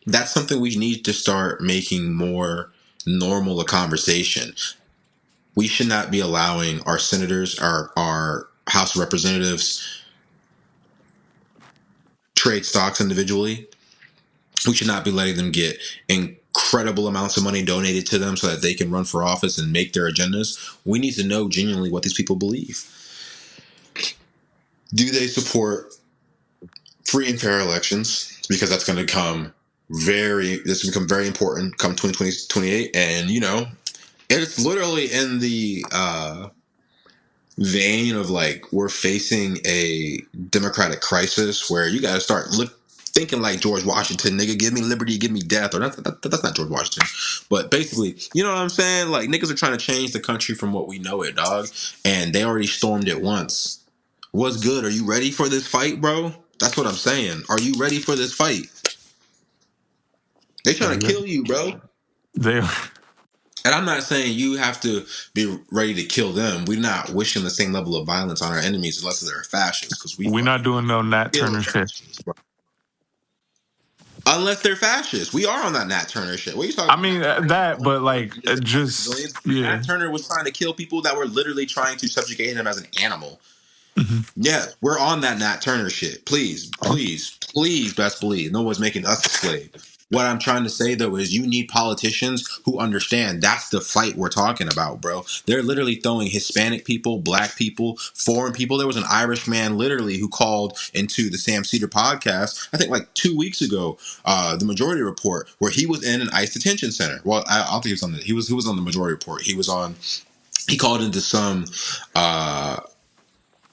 that's something we need to start making more normal a conversation. We should not be allowing our senators, our House of Representatives, trade stocks individually. We should not be letting them get incredible amounts of money donated to them so that they can run for office and make their agendas. We need to know genuinely what these people believe. Do they support free and fair elections? Because that's going to become very important come 2028. And it's literally in the vein of like we're facing a democratic crisis where you got to start thinking like George Washington, nigga, give me liberty, give me death. Or that's not George Washington, but basically, you know what I'm saying? Like niggas are trying to change the country from what we know it, dog, and they already stormed it once. What's good? Are you ready for this fight, bro? That's what I'm saying. Are you ready for this fight? They trying to kill you, bro. They, And I'm not saying you have to be ready to kill them. We're not wishing the same level of violence on our enemies unless they're fascists, because we we're not fucking doing no Nat kill Turner shit. fascists, bro. Unless they're fascists. We are on that Nat Turner shit. What are you talking I about? mean Nat Turner ain't that, killing but like innocent just civilians. yeah. Nat Turner was trying to kill people that were literally trying to subjugate him as an animal. Mhm. Yeah, we're on that Nat Turner shit. Please, please, please, best believe. No one's making us a slave. What I'm trying to say though is you need politicians who understand that's the fight we're talking about, bro. They're literally throwing Hispanic people, black people, foreign people. There was an Irish man literally who called into the Sam Cedar podcast, I think like 2 weeks ago, the Majority Report, where he was in an ICE detention center. Well, I don't think he was on he was on the Majority Report. He called into some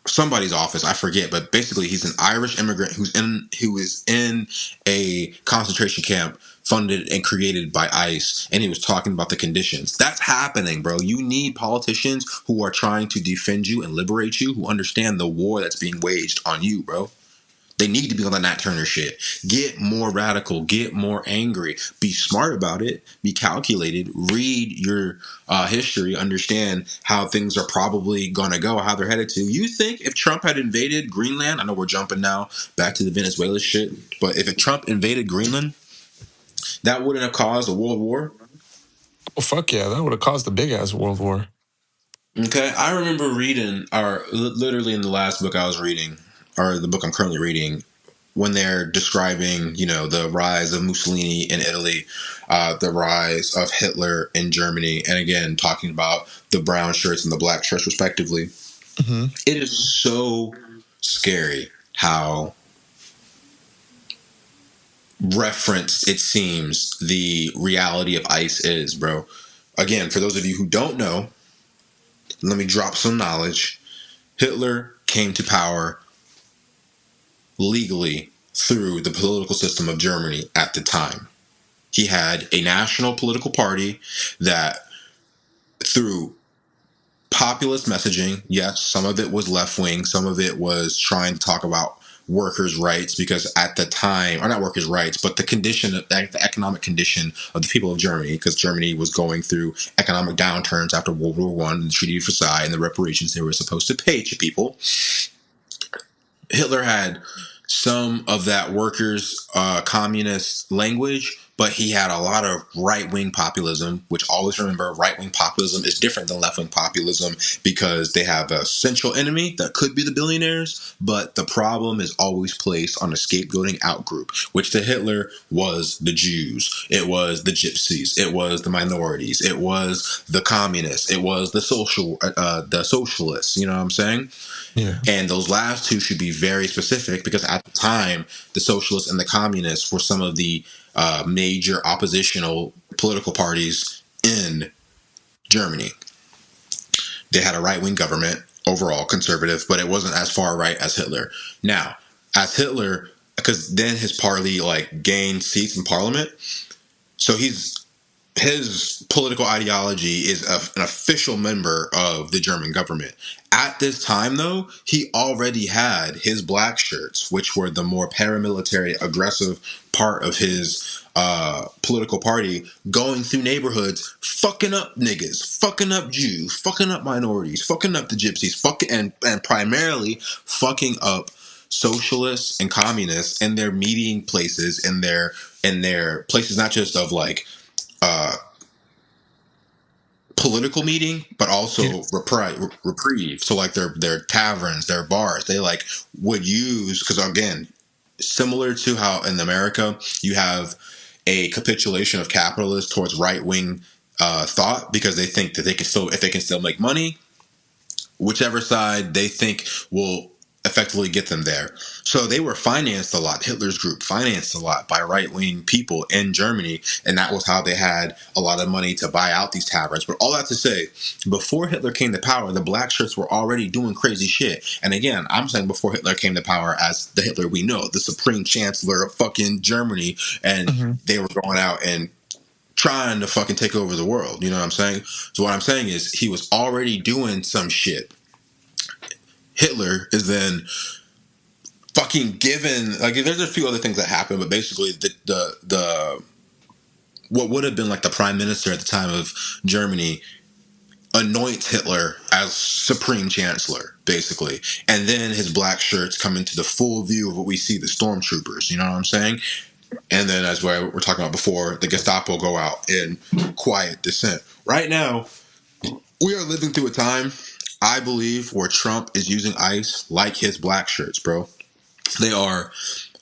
somebody's office, I forget, but basically he's an Irish immigrant who is in a concentration camp funded and created by ICE, and he was talking about the conditions. That's happening, bro. You need politicians who are trying to defend you and liberate you, who understand the war that's being waged on you, bro. They need to be on the Nat Turner shit. Get more radical. Get more angry. Be smart about it. Be calculated. Read your history. Understand how things are probably going to go, how they're headed to. You think if Trump had invaded Greenland, I know we're jumping now back to the Venezuela shit, but if Trump invaded Greenland, that wouldn't have caused a world war? Well, fuck yeah, that would have caused a big ass world war. Okay, I remember reading, or literally in the last book I was reading, or the book I'm currently reading, when they're describing, the rise of Mussolini in Italy, the rise of Hitler in Germany, and again, talking about the brown shirts and the black shirts, respectively. Mm-hmm. It is so scary how referenced it seems the reality of ICE is, bro. Again, for those of you who don't know, let me drop some knowledge. Hitler came to power legally through the political system of Germany at the time. He had a national political party that, through populist messaging, yes, some of it was left wing, some of it was trying to talk about workers' rights, because at the time, or not workers' rights, but the economic condition of the people of Germany, because Germany was going through economic downturns after World War One, the Treaty of Versailles, and the reparations they were supposed to pay to people. Hitler had some of that workers' communist language, but he had a lot of right wing populism, which always remember right wing populism is different than left wing populism because they have a central enemy that could be the billionaires, but the problem is always placed on a scapegoating out group, which to Hitler was the Jews, it was the gypsies, it was the minorities, it was the communists, it was the socialists. You know what I'm saying? Yeah. And those last two should be very specific because at the time, the socialists and the communists were some of the major oppositional political parties in Germany. They had a right wing government, overall conservative, but it wasn't as far right as Hitler. Now, as Hitler, because then his party gained seats in parliament, so his political ideology is an official member of the German government. At this time, though, he already had his black shirts, which were the more paramilitary, aggressive part of his political party, going through neighborhoods, fucking up niggas, fucking up Jews, fucking up minorities, fucking up the gypsies, and primarily fucking up socialists and communists in their meeting places, in their places, not just of uh, political meeting, but Yeah. also reprieve. So their taverns, their bars, they would use, because again, similar to how in America you have a capitulation of capitalists towards right wing thought, because they think that they can still, if they can still make money, whichever side they think will effectively get them there. So they were financed a lot. Hitler's group financed a lot by right wing people in Germany, and that was how they had a lot of money to buy out these taverns. But all that to say, before Hitler came to power, the black shirts were already doing crazy shit. And again, I'm saying before Hitler came to power as the Hitler we know, the supreme chancellor of fucking Germany, and Mm-hmm. they were going out and trying to fucking take over the world. You know what I'm saying? So what I'm saying is he was already doing some shit. Hitler is then fucking given, there's a few other things that happen, but basically the what would have been the prime minister at the time of Germany anoints Hitler as supreme chancellor, basically, and then his black shirts come into the full view of what we see, the stormtroopers. You know what I'm saying? And then, as we're talking about before, the Gestapo go out in quiet dissent. Right now, we are living through a time, I believe, where Trump is using ICE like his black shirts, bro. They are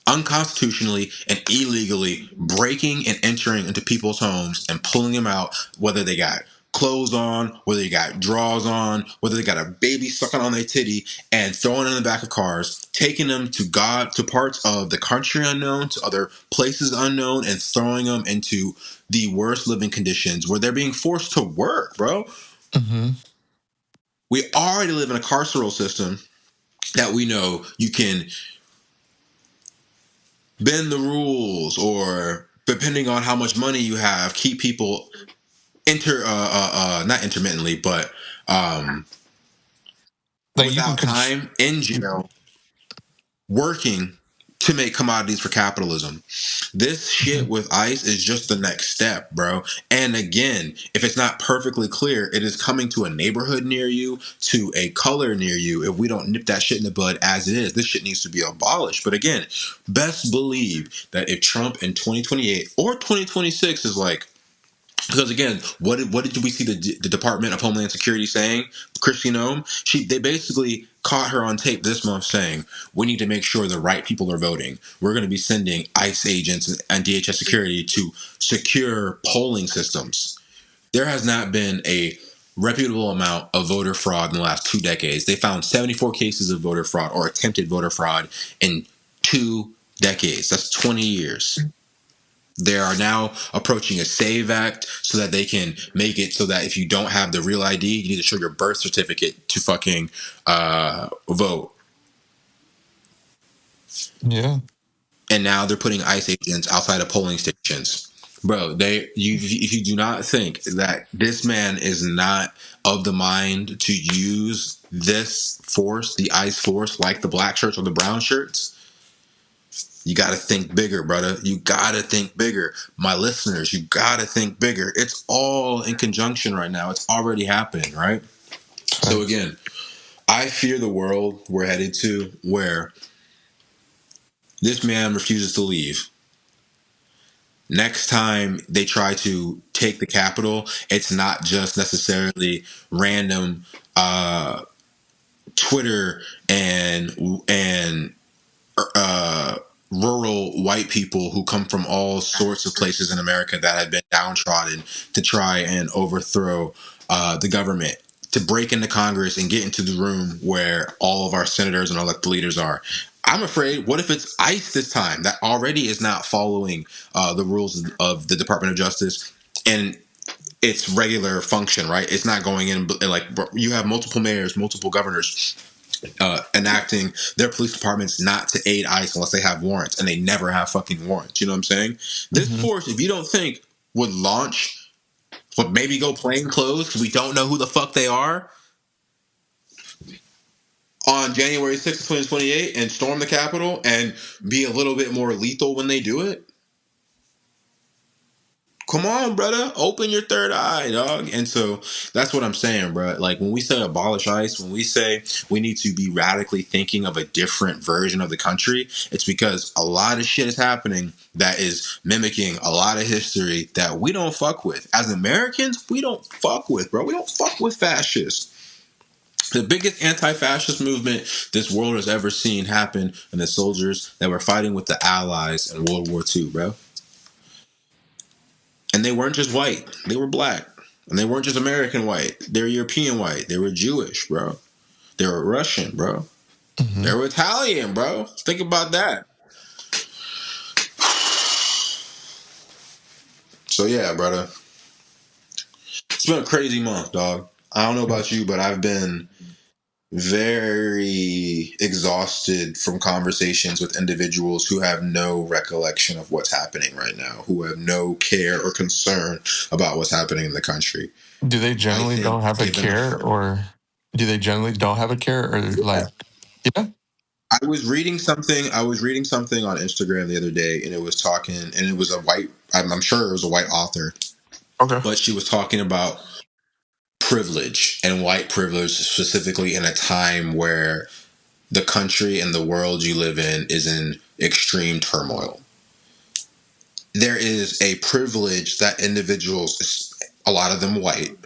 unconstitutionally and illegally breaking and entering into people's homes and pulling them out, whether they got clothes on, whether they got drawers on, whether they got a baby sucking on their titty, and throwing in the back of cars, taking them to parts of the country unknown, to other places unknown, and throwing them into the worst living conditions where they're being forced to work, bro. Mm-hmm. We already live in a carceral system that we know you can bend the rules, or depending on how much money you have, keep people not intermittently, but um Like you can without time in jail working to make commodities for capitalism. This shit with ICE is just the next step, bro. And again, if it's not perfectly clear, it is coming to a neighborhood near you, to a color near you. If we don't nip that shit in the bud as it is, this shit needs to be abolished. But again, best believe that if Trump in 2028 or 2026 is like, because again, what did we see the Department of Homeland Security saying? Christy Nome, they basically caught her on tape this month saying, we need to make sure the right people are voting. We're going to be sending ICE agents and DHS security to secure polling systems. There has not been a reputable amount of voter fraud in the last 2 decades. They found 74 cases of voter fraud or attempted voter fraud in 2 decades. That's 20 years. They are now approaching a SAVE Act so that they can make it so that if you don't have the real ID, you need to show your birth certificate to fucking vote. yeah. And now they're putting ICE agents outside of polling stations. Bro, if you do not think that this man is not of the mind to use this force, the ICE force, like the black shirts or the brown shirts, you got to think bigger, brother. You got to think bigger. My listeners, you got to think bigger. It's all in conjunction right now. It's already happening, right? So Facts. again, I fear the world we're headed to where this man refuses to leave. Next time they try to take the Capitol, it's not just necessarily random Twitter and uh, rural white people who come from all sorts of places in America that have been downtrodden to try and overthrow the government, to break into Congress and get into the room where all of our senators and elected leaders are. I'm afraid, what if it's ICE this time that already is not following the rules of the Department of Justice and its regular function, right? It's not going in, like, you have multiple mayors, multiple governors enacting their police departments not to aid ICE unless they have warrants, and they never have fucking warrants. You know what I'm saying? This Mm-hmm. force, if you don't think would launch, would maybe go plain clothes because we don't know who the fuck they are on January 6th, 2028 and storm the Capitol and be a little bit more lethal when they do it. Come on, brother. Open your third eye, dog. And so that's what I'm saying, bro. Like, when we say abolish ICE, when we say we need to be radically thinking of a different version of the country, it's because a lot of shit is happening that is mimicking a lot of history that we don't fuck with. As Americans, we don't fuck with, bro. We don't fuck with fascists. The biggest anti-fascist movement this world has ever seen happen in the soldiers that were fighting with the Allies in World War II, bro. And they weren't just white, they were black. And they weren't just American white, they were European white. They were Jewish, bro. They were Russian, bro. Mm-hmm. They were Italian, bro. Think about that. So yeah, brother. It's been a crazy month, dog. I don't know about you, but I've been very exhausted from conversations with individuals who have no recollection of what's happening right now, who have no care or concern about what's happening in the country. Do they I generally think don't have a given the care, or do they generally don't have a care, or like, yeah? I was reading something on Instagram the other day, and it was talking, and it was a white. I'm sure it was a white author, Okay. but she was talking about privilege and white privilege specifically in a time where the country and the world you live in is in extreme turmoil. There is a privilege that individuals, a lot of them white,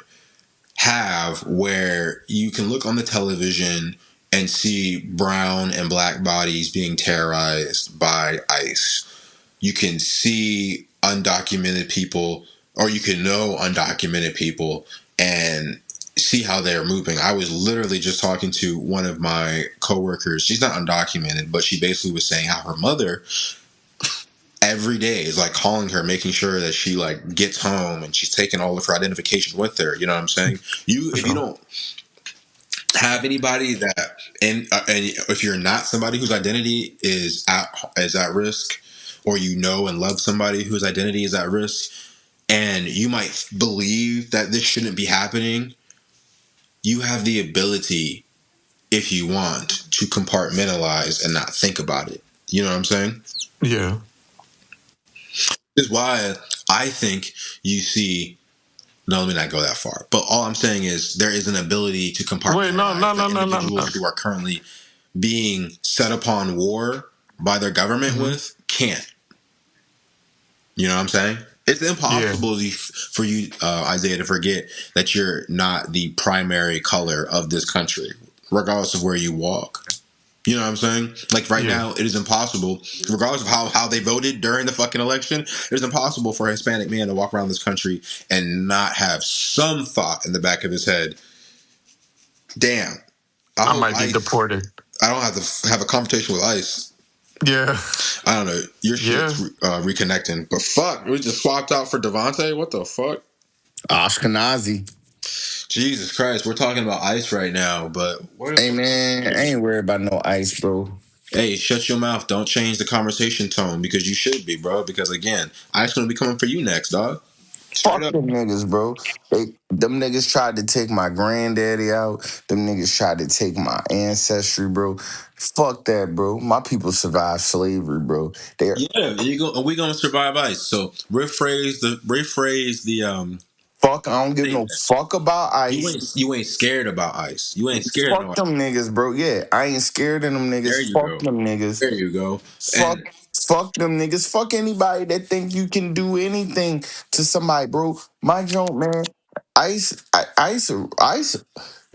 have where you can look on the television and see brown and black bodies being terrorized by ICE. You can see undocumented people, or you can know undocumented people and see how they're moving. I was literally just talking to one of my coworkers. She's not undocumented, but she basically was saying how her mother every day is like calling her, making sure that she like gets home and she's taking all of her identification with her. You know what I'm saying? For If you sure. don't have anybody that, and if you're not somebody whose identity is at risk, or you know and love somebody whose identity is at risk, and you might believe that this shouldn't be happening, you have the ability, if you want, to compartmentalize and not think about it. You know what I'm saying? Yeah. This is why I think you see. No, let me not go that far. But all I'm saying is there is an ability to Wait, no, compartmentalize no, that no, no, no, individuals no. who are currently being set upon war by their government Hmm. with can't. You know what I'm saying? It's Yeah. impossible for you, Isaiah, to forget that you're not the primary color of this country, regardless of where you walk. You know what I'm saying? Like right Yeah. now, it is impossible, regardless of how they voted during the fucking election, it is impossible for a Hispanic man to walk around this country and not have some thought in the back of his head. Damn, I I hope might be ICE. deported. I don't have to have a conversation with ICE. Yeah. I don't know. Your Yeah. shit's reconnecting, but fuck, we just swapped out for Devontae. What the fuck? Ashkenazi. Jesus Christ, we're talking about ICE right now, but where the Hey fuck? man, I ain't worried about no ice, bro. Hey, shut your mouth. Don't change the conversation tone because you should be, bro. Because again, ICE gonna be coming for you next, dog. Straight Fuck up. them niggas, bro. Them niggas tried to take my granddaddy out. Them niggas tried to take my ancestry, bro. Fuck that, bro. My people survived slavery, bro. They're Yeah, you go. We gonna survive ICE. So rephrase the fuck. I don't give no statement. fuck about You ICE. ain't scared about ICE. You ain't scared of no Fuck ICE. them niggas, bro. Yeah, I ain't scared of them There niggas. you Fuck go. them niggas. There you go. Fuck, And fuck them niggas. Fuck anybody that think you can do anything to somebody, bro. My joke, man. Ice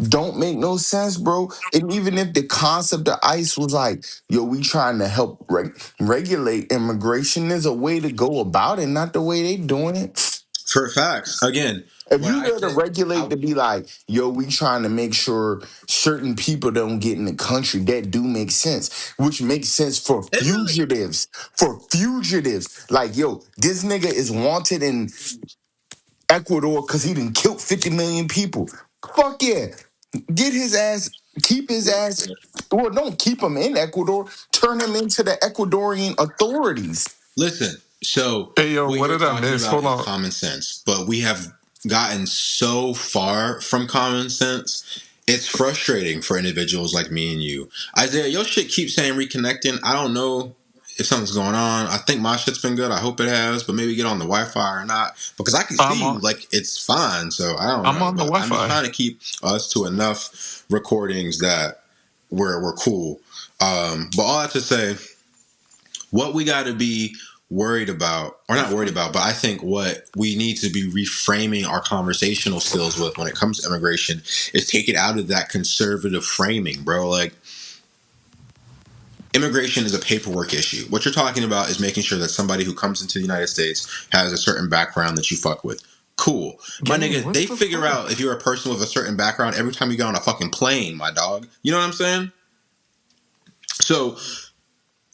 don't make no sense, bro. And even if the concept of ICE was like, yo, we trying to help regulate immigration, there's a way to go about it, not the way they doing it. for facts, again, If when you I were to say, regulate to be like, yo, we trying to make sure certain people don't get in the country, that do make sense. Which makes sense for it really, fugitives. For fugitives. Like, yo, this nigga is wanted in Ecuador because he done killed 50 million people. Fuck yeah. Get his ass, keep his ass, well, don't keep him in Ecuador. Turn him into the Ecuadorian authorities. listen. So Hey, yo, what what you're did I talking miss? about Hold is on. common sense, but we have gotten so far from common sense. It's frustrating for individuals like me and you. Isaiah, your shit keeps saying reconnecting. I don't know if something's going on. I think my shit's been good. I hope it has, but maybe get on the Wi-Fi or not because I can I'm see on. you like it's fine. So I don't I'm know, on the but I'm just Wi-Fi. trying to keep us to enough recordings that we're cool. But all I have to say, what we got to be worried about, or not worried about, but I think what we need to be reframing our conversational skills with when it comes to immigration is take it out of that conservative framing, bro. Like, immigration is a paperwork issue. What you're talking about is making sure that somebody who comes into the United States has a certain background that you fuck with. Cool. My Gang, nigga, what they the figure out fuck? if you're a person with a certain background every time you get on a fucking plane, my dog. You know what I'm saying? So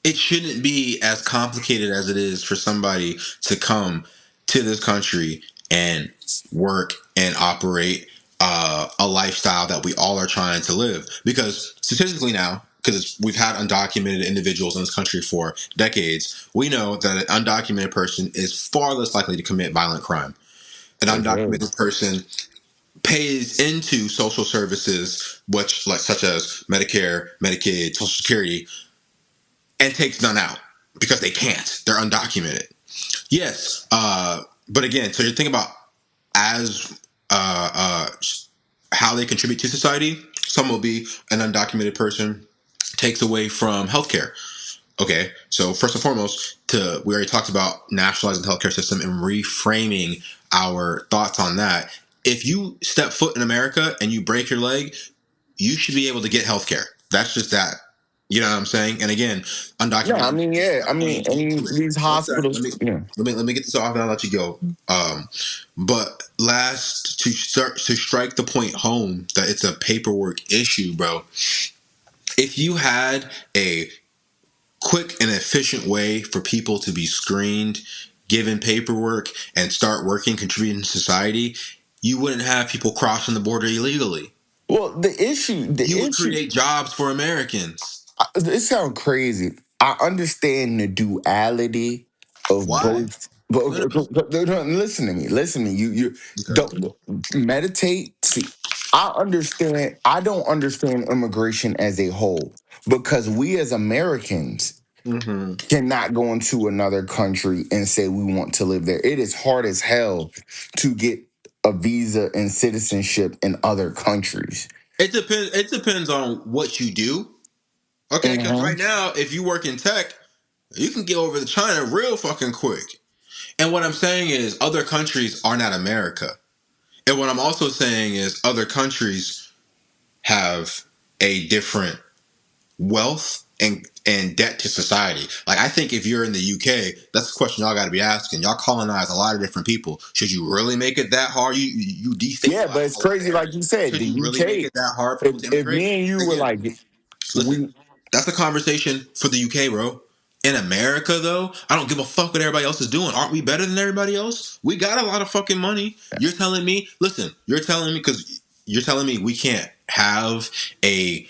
it shouldn't be as complicated as it is for somebody to come to this country and work and operate a lifestyle that we all are trying to live. Because statistically now, because we've had undocumented individuals in this country for decades, we know that an undocumented person is far less likely to commit violent crime. An Yes, sir. undocumented person pays into social services, which like such as Medicare, Medicaid, Social Security, and takes none out because they can't. They're undocumented. Yes, but again, so you're thinking about as how they contribute to society. Some will be an undocumented person takes away from healthcare. Okay, so first and foremost, we already talked about nationalizing the healthcare system and reframing our thoughts on that. If you step foot in America and you break your leg, you should be able to get health care. That's just that. You know what I'm saying? And again, No, I undocumented mean, yeah. I going mean, into and it. these One sec. hospitals, yeah. Let me get this off and I'll let you go. But last to strike the point home that it's a paperwork issue, bro. If you had a quick and efficient way for people to be screened, given paperwork, and start working, contributing to society, you wouldn't have people crossing the border illegally. Well, the You would issue, create jobs for Americans. it sounds crazy. I understand the duality of Why? both. But No, no, no. listen to me. Listen to me. You Okay. don't meditate. See, I understand. I don't understand immigration as a whole because we as Americans Mm-hmm. cannot go into another country and say we want to live there. It is hard as hell to get a visa and citizenship in other countries. It depends. It depends on what you do. Okay, because Hmm. right now, if you work in tech, you can get over to China real fucking quick. And what I'm saying is, other countries are not America. And what I'm also saying is, other countries have a different wealth and debt to society. Like, I think if you're in the UK, that's the question y'all got to be asking. Y'all colonize a lot of different people. Should you really make it that hard? You Yeah, but destabilize it's over crazy, there. like you said, Should the you really make UK. it that hard for people to If immigrate? me and you were Again, like, listen, we, that's a conversation for the UK, bro. In America, though, I don't give a fuck what everybody else is doing. Aren't we better than everybody else? We got a lot of fucking money. You're telling me, listen, you're telling me because you're telling me we can't have a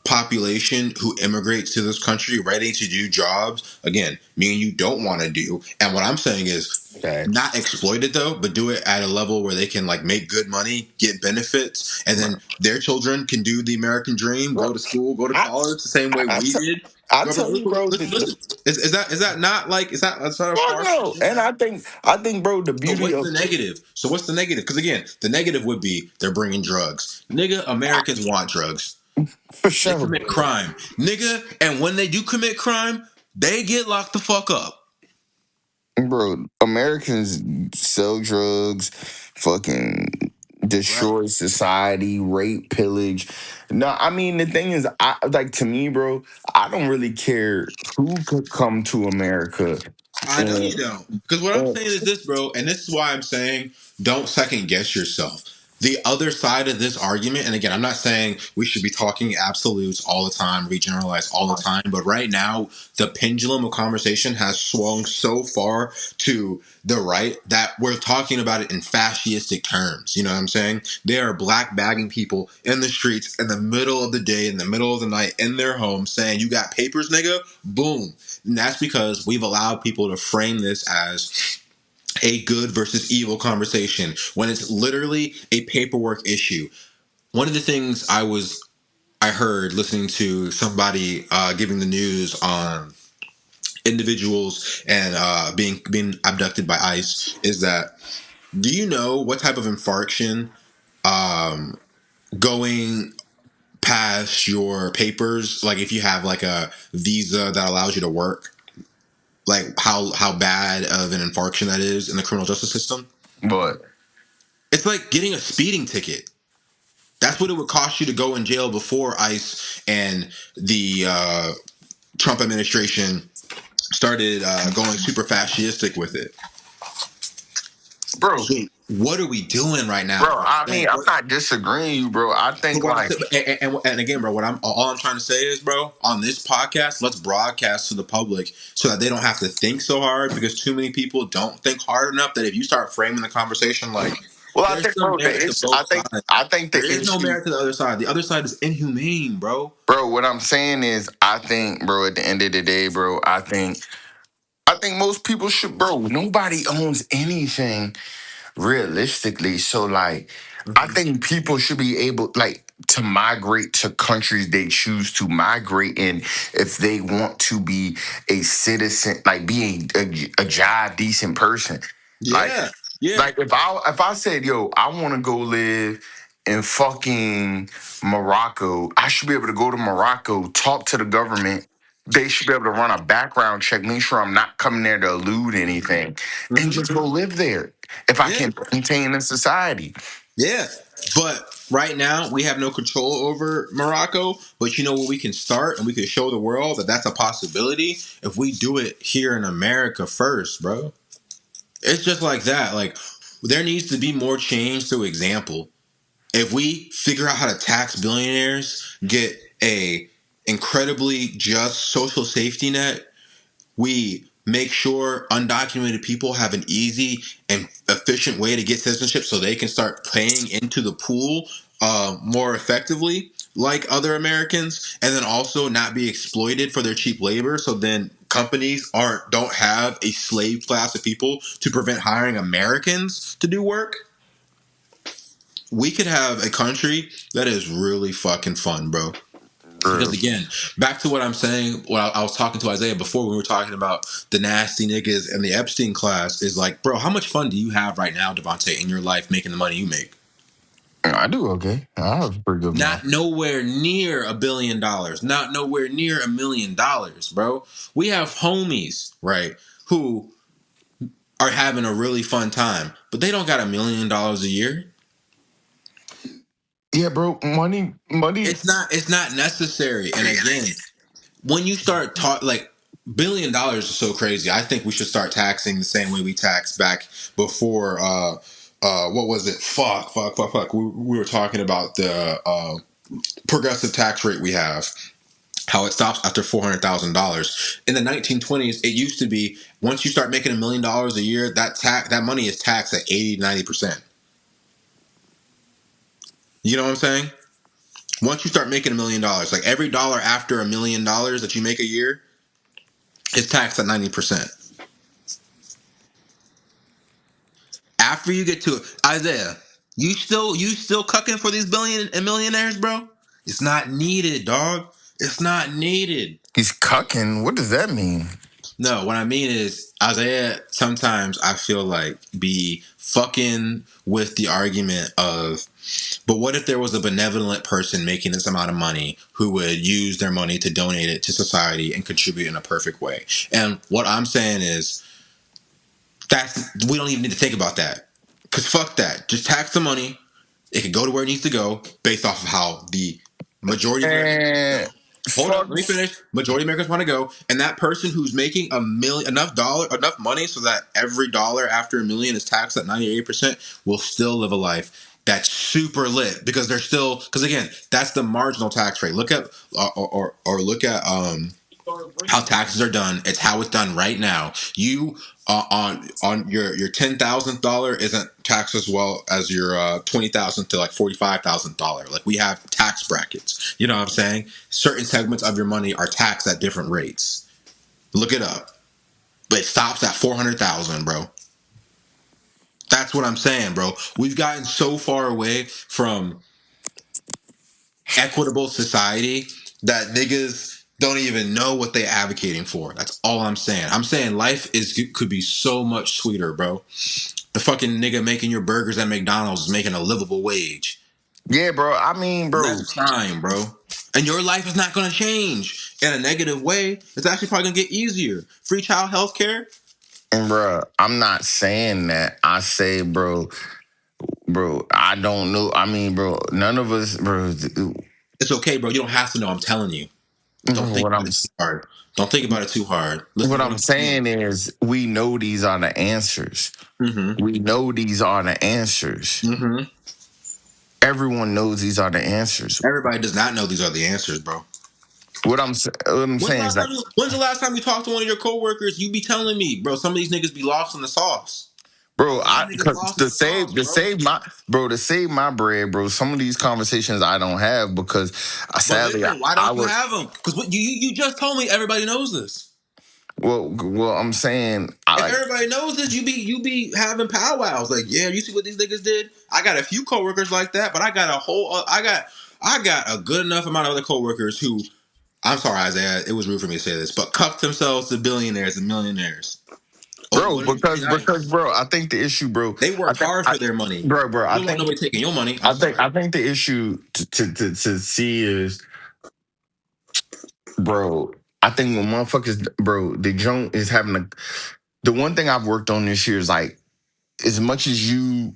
population who immigrates to this country ready to do jobs. Again, me and you don't want to do. And what I'm saying is not facts, exploit it though, but do it at a level where they can like make good money, get benefits, and bro. then their children can do the American dream, go Bro, to school, go to I, college the same way I, we did. I Bro, bro, tell you, bro, listen. Is that not like is that a fuck far no. fetched? And I think, bro, the So beauty what's of the negative? So what's the negative? Because again, the negative would be they're bringing drugs. Nigga, Americans want drugs. for They sure, commit crime, nigga, and when they do commit crime, they get locked the fuck up. bro. Americans sell drugs, fucking Right. destroy society, rape, pillage. No, I mean the thing is, I like to me, bro. I don't really care who could come to America. I know you And, don't. Because what I'm and saying is this, bro, and this is why I'm saying don't second guess yourself. The other side of this argument, and again, I'm not saying we should be talking absolutes all the time, we generalize all the time, but right now, the pendulum of conversation has swung so far to the right that we're talking about it in fascistic terms. You know what I'm saying? They are black bagging people in the streets in the middle of the day, in the middle of the night, in their home, saying, "You got papers, nigga? Boom." And that's because we've allowed people to frame this as a good versus evil conversation when it's literally a paperwork issue. One of the things I heard listening to somebody giving the news on individuals and being abducted by ICE is that do you know what type of infraction going past your papers, like if you have like a visa that allows you to work, like how bad of an infraction that is in the criminal justice system? but It's like getting a speeding ticket. That's what it would cost you to go in jail before ICE and the Trump administration started going super fascistic with it. bro, So what are we doing right now, bro. bro? I mean, I'm not disagreeing you, bro. I But think what I'm like, saying, and again, bro, what I'm all I'm trying to say is, bro, on this podcast, let's broadcast to the public so that they don't have to think so hard because too many people don't think hard enough. That if you start framing the conversation like well, I there's think, some bro, merit to both sides, I think there the is no issue, merit to the other side. The other side is inhumane, bro. bro. What I'm saying is, I think, bro, at the end of the day, bro, I think most people should, bro. Nobody owns anything realistically. So like I Mhm. think people should be able like to migrate to countries they choose to migrate in if they want to be a citizen, like being a job decent person. Like Yeah, yeah. if I said, yo, I want to go live in fucking Morocco, I should be able to go to Morocco, talk to the government. They should be able to run a background check, make sure I'm not coming there to elude anything, and Hmm. just go live there if I Yeah, can maintain in society. yeah. But right now we have no control over Morocco. But you know where we can start, and we can show the world that that's a possibility if we do it here in America first, bro. It's just like that. Like there needs to be more change through example. If we figure out how to tax billionaires, get a incredibly just social safety net, we make sure undocumented people have an easy and efficient way to get citizenship so they can start paying into the pool more effectively like other Americans, and then also not be exploited for their cheap labor. So then companies don't have a slave class of people to prevent hiring Americans to do work. We could have a country that is really fucking fun, bro. Because Bro. again, back to what I'm saying, what I was talking to Isaiah before, we were talking about the nasty niggas and the Epstein class, is like, bro, how much fun do you have right now, Devontae, in your life making the money you make? I do okay. I have a pretty good Not mouth. nowhere near $1 billion, not nowhere near $1 million, bro. We have homies, right, who are having a really fun time, but they don't got $1 million a year. Yeah, bro. Money. It's not necessary. And again, when you start like $1 billion is so crazy. I think we should start taxing the same way we taxed back before. What was it? Fuck. We were talking about the progressive tax rate we have. How it stops after $400,000. In the 1920s, it used to be once you start making $1 million a year, that money is taxed at 80-90%. You know what I'm saying? Once you start making $1 million, like every dollar after $1 million that you make a year is taxed at 90%. After you get to it, Isaiah, you still cucking for these billion and millionaires, bro? It's not needed, dog. It's not needed. He's cucking. What does that mean? No, what I mean is, Isaiah, sometimes I feel like be fucking with the argument of, but what if there was a benevolent person making this amount of money who would use their money to donate it to society and contribute in a perfect way? And what I'm saying is, we don't even need to think about that. Because fuck that. Just tax the money. It can go to where it needs to go based off of how the majority of Americans want to And go. Hold up, fuck. let me finish. Majority of Americans want to go, and that person who's making enough money so that every dollar after $1 million is taxed at 98% will still live a life that's super lit because they're still because again that's the marginal tax rate. Look at or look at how taxes are done. It's how it's done right now. You on your $10,000 isn't taxed as well as your $20,000 to like $45,000. Like we have tax brackets. You know what I'm saying? Certain segments of your money are taxed at different rates. Look it up. But it stops at 400,000, bro. That's what I'm saying, bro. We've gotten so far away from equitable society that niggas don't even know what they advocating for. That's all I'm saying. I'm saying life could be so much sweeter, bro. The fucking nigga making your burgers at McDonald's is making a livable wage. Yeah, bro. I mean, bro. Less crime, bro. And your life is not gonna change in a negative way. It's actually probably gonna get easier. Free child health care. And bro, I'm not saying that. I say, bro. I don't know. I mean, bro. None of us, bro. It's okay, bro. You don't have to know. I'm telling you. Don't Bro, think about it too hard. Don't think about it too hard. Listen what to what I'm I'm saying. saying is, we know these are the answers. Mm-hmm. We know these are the answers. Mm-hmm. Everyone knows these are the answers. Everybody does not know these are the answers, bro. What I'm saying is like, When's the last time you talked to one of your coworkers? You be telling me, bro, some of these niggas be lost in the sauce. bro, Some niggas because lost in the sauce, to bro. save my bread, bro. Some of these conversations I don't have because But sadly listen, why I don't you would. have them? Because what you just told me everybody knows this. Well, I'm saying I If like, everybody knows this, you be having powwows like, yeah, you see what these niggas did? I got a few coworkers like that, but I got a whole I got a good enough amount of other coworkers who I'm sorry, Isaiah, it was rude for me to say this, but cuffed themselves to billionaires and millionaires over bro, what is really because nice. bro, I think the issue, bro, They I worked think hard I, for their money. bro, You don't want nobody taking your money. I'm sorry. I think the issue to see is, bro. I think when motherfuckers, bro, the joint is having the one thing I've worked on this year is like, as much as you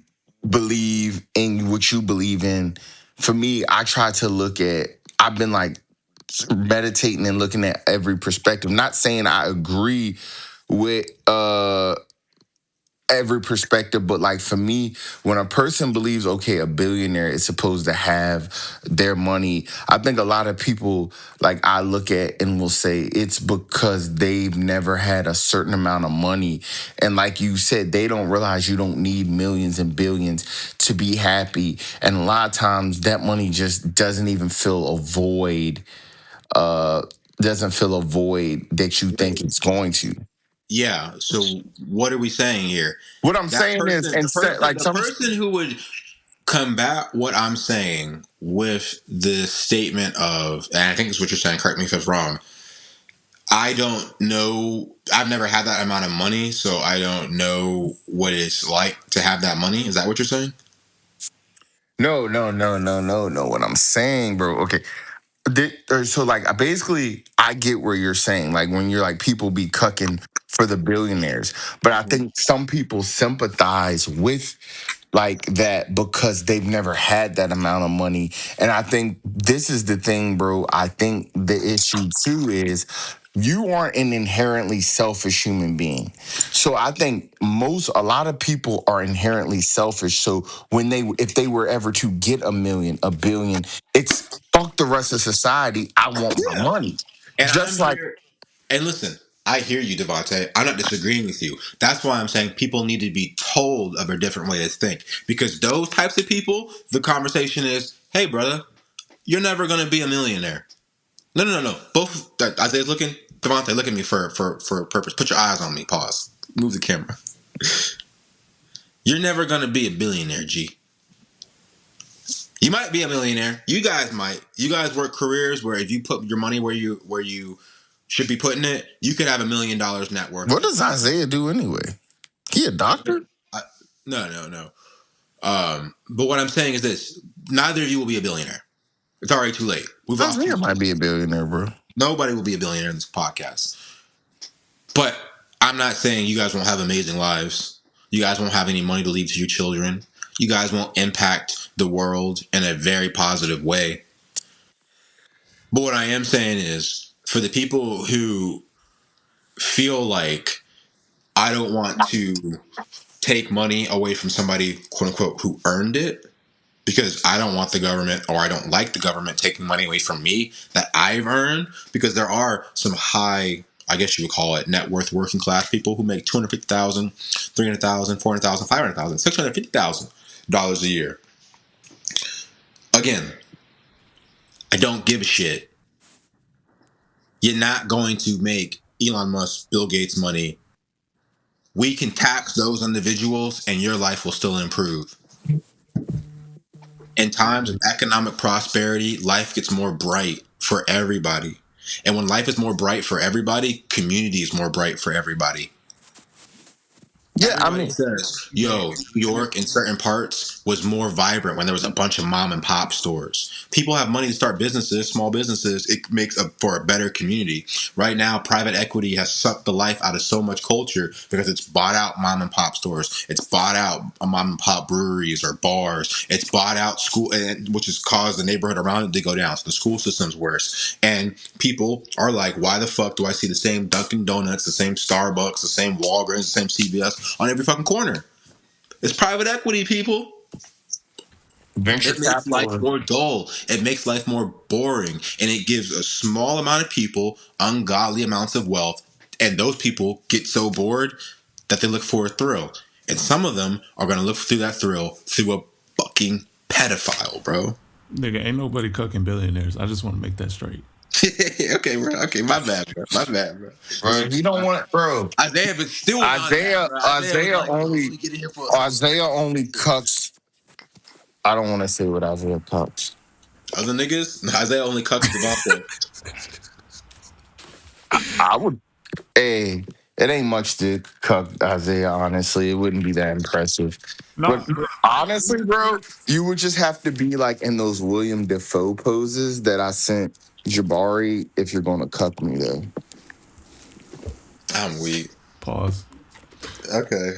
believe in what you believe in, for me, I try to look at. I've been like meditating and looking at every perspective. Not saying I agree with every perspective, but like for me, when a person believes, okay, a billionaire is supposed to have their money, I think a lot of people, like, I look at and will say it's because they've never had a certain amount of money. And like you said, they don't realize you don't need millions and billions to be happy. And a lot of times that money just doesn't even fill a void, uh, doesn't fill a void that you think it's going to. Yeah. So what are we saying here? What I'm That saying is, person, instead, like the some. person who would combat what I'm saying with the statement of, and I think it's what you're saying. Correct me if it's wrong. I don't know. I've never had that amount of money, so I don't know what it's like to have that money. Is that what you're saying? No, no, no, no, no, no. What I'm saying, bro. Okay. So like basically I get where you're saying, like when you're like people be cucking for the billionaires, but I think some people sympathize with like that because they've never had that amount of money. And I think this is the thing, bro. I think the issue too is you aren't an inherently selfish human being. So I think a lot of people are inherently selfish. So when if they were ever to get a million, a billion, it's fuck the rest of society. I want my Yeah. money. And I'm Just like, here. And listen, I hear you, Devontae. I'm not disagreeing with you. That's why I'm saying people need to be told of a different way to think. Because those types of people, the conversation is, hey, brother, you're never going to be a millionaire. No, no, no, no. Both, Isaiah's looking, Devontae, look at me for a purpose. Put your eyes on me. Pause. Move the camera. You're never going to be a billionaire, G. You might be a millionaire. You guys might. You guys work careers where if you put your money where you should be putting it, you could have $1 million net worth. what does Isaiah do anyway? He a doctor? I, no, no, no. But what I'm saying is this: neither of you will be a billionaire. It's already too late. We've lost too Isaiah much. might be a billionaire, bro. Nobody will be a billionaire in this podcast. But I'm not saying you guys won't have amazing lives. You guys won't have any money to leave to your children. You guys won't impact the world in a very positive way. But what I am saying is, for the people who feel like I don't want to take money away from somebody, quote unquote, who earned it, because I don't want the government or I don't like the government taking money away from me that I've earned, because there are some high, I guess you would call it, net worth working class people who make $250,000, $300,000, $400,000, $500,000, $650,000 a year. Again, I don't give a shit. You're not going to make Elon Musk, Bill Gates money. We can tax those individuals and your life will still improve. In times of economic prosperity, life gets more bright for everybody. And when life is more bright for everybody, community is more bright for everybody. Yeah, I Everybody mean, says, yo, New York in certain parts was more vibrant when there was a bunch of mom and pop stores. People have money to start businesses, small businesses. It makes for a better community. Right now, private equity has sucked the life out of so much culture because it's bought out mom and pop stores. It's bought out mom and pop breweries or bars. It's bought out school, which has caused the neighborhood around it to go down. So the school system's worse. And people are like, why the fuck do I see the same Dunkin' Donuts, the same Starbucks, the same Walgreens, the same CVS on every fucking corner? It's private equity, people. venture It makes life capital. more dull. It makes life more boring. And it gives a small amount of people ungodly amounts of wealth. And those people get so bored that they look for a thrill. And some of them are going to look through that thrill through a fucking pedophile, bro. Nigga, ain't nobody cooking billionaires. I just want to make that straight. Okay, bro. Okay, my bad, bro. My bad, bro. Bro, he don't want, bro. Isaiah, but still was on that, Isaiah, bro. Isaiah was Isaiah like, "Yo, let only, me get in here for a second." Isaiah only cucks. I don't want to say what Isaiah cucks. Other niggas, Isaiah only cucks Devontae. I would, hey, it ain't much to cuck Isaiah. Honestly, it wouldn't be that impressive. But No, honestly, bro, you would just have to be like in those William Defoe poses that I sent Jabari if you're gonna cuck me, though. I'm weak. pause. Okay.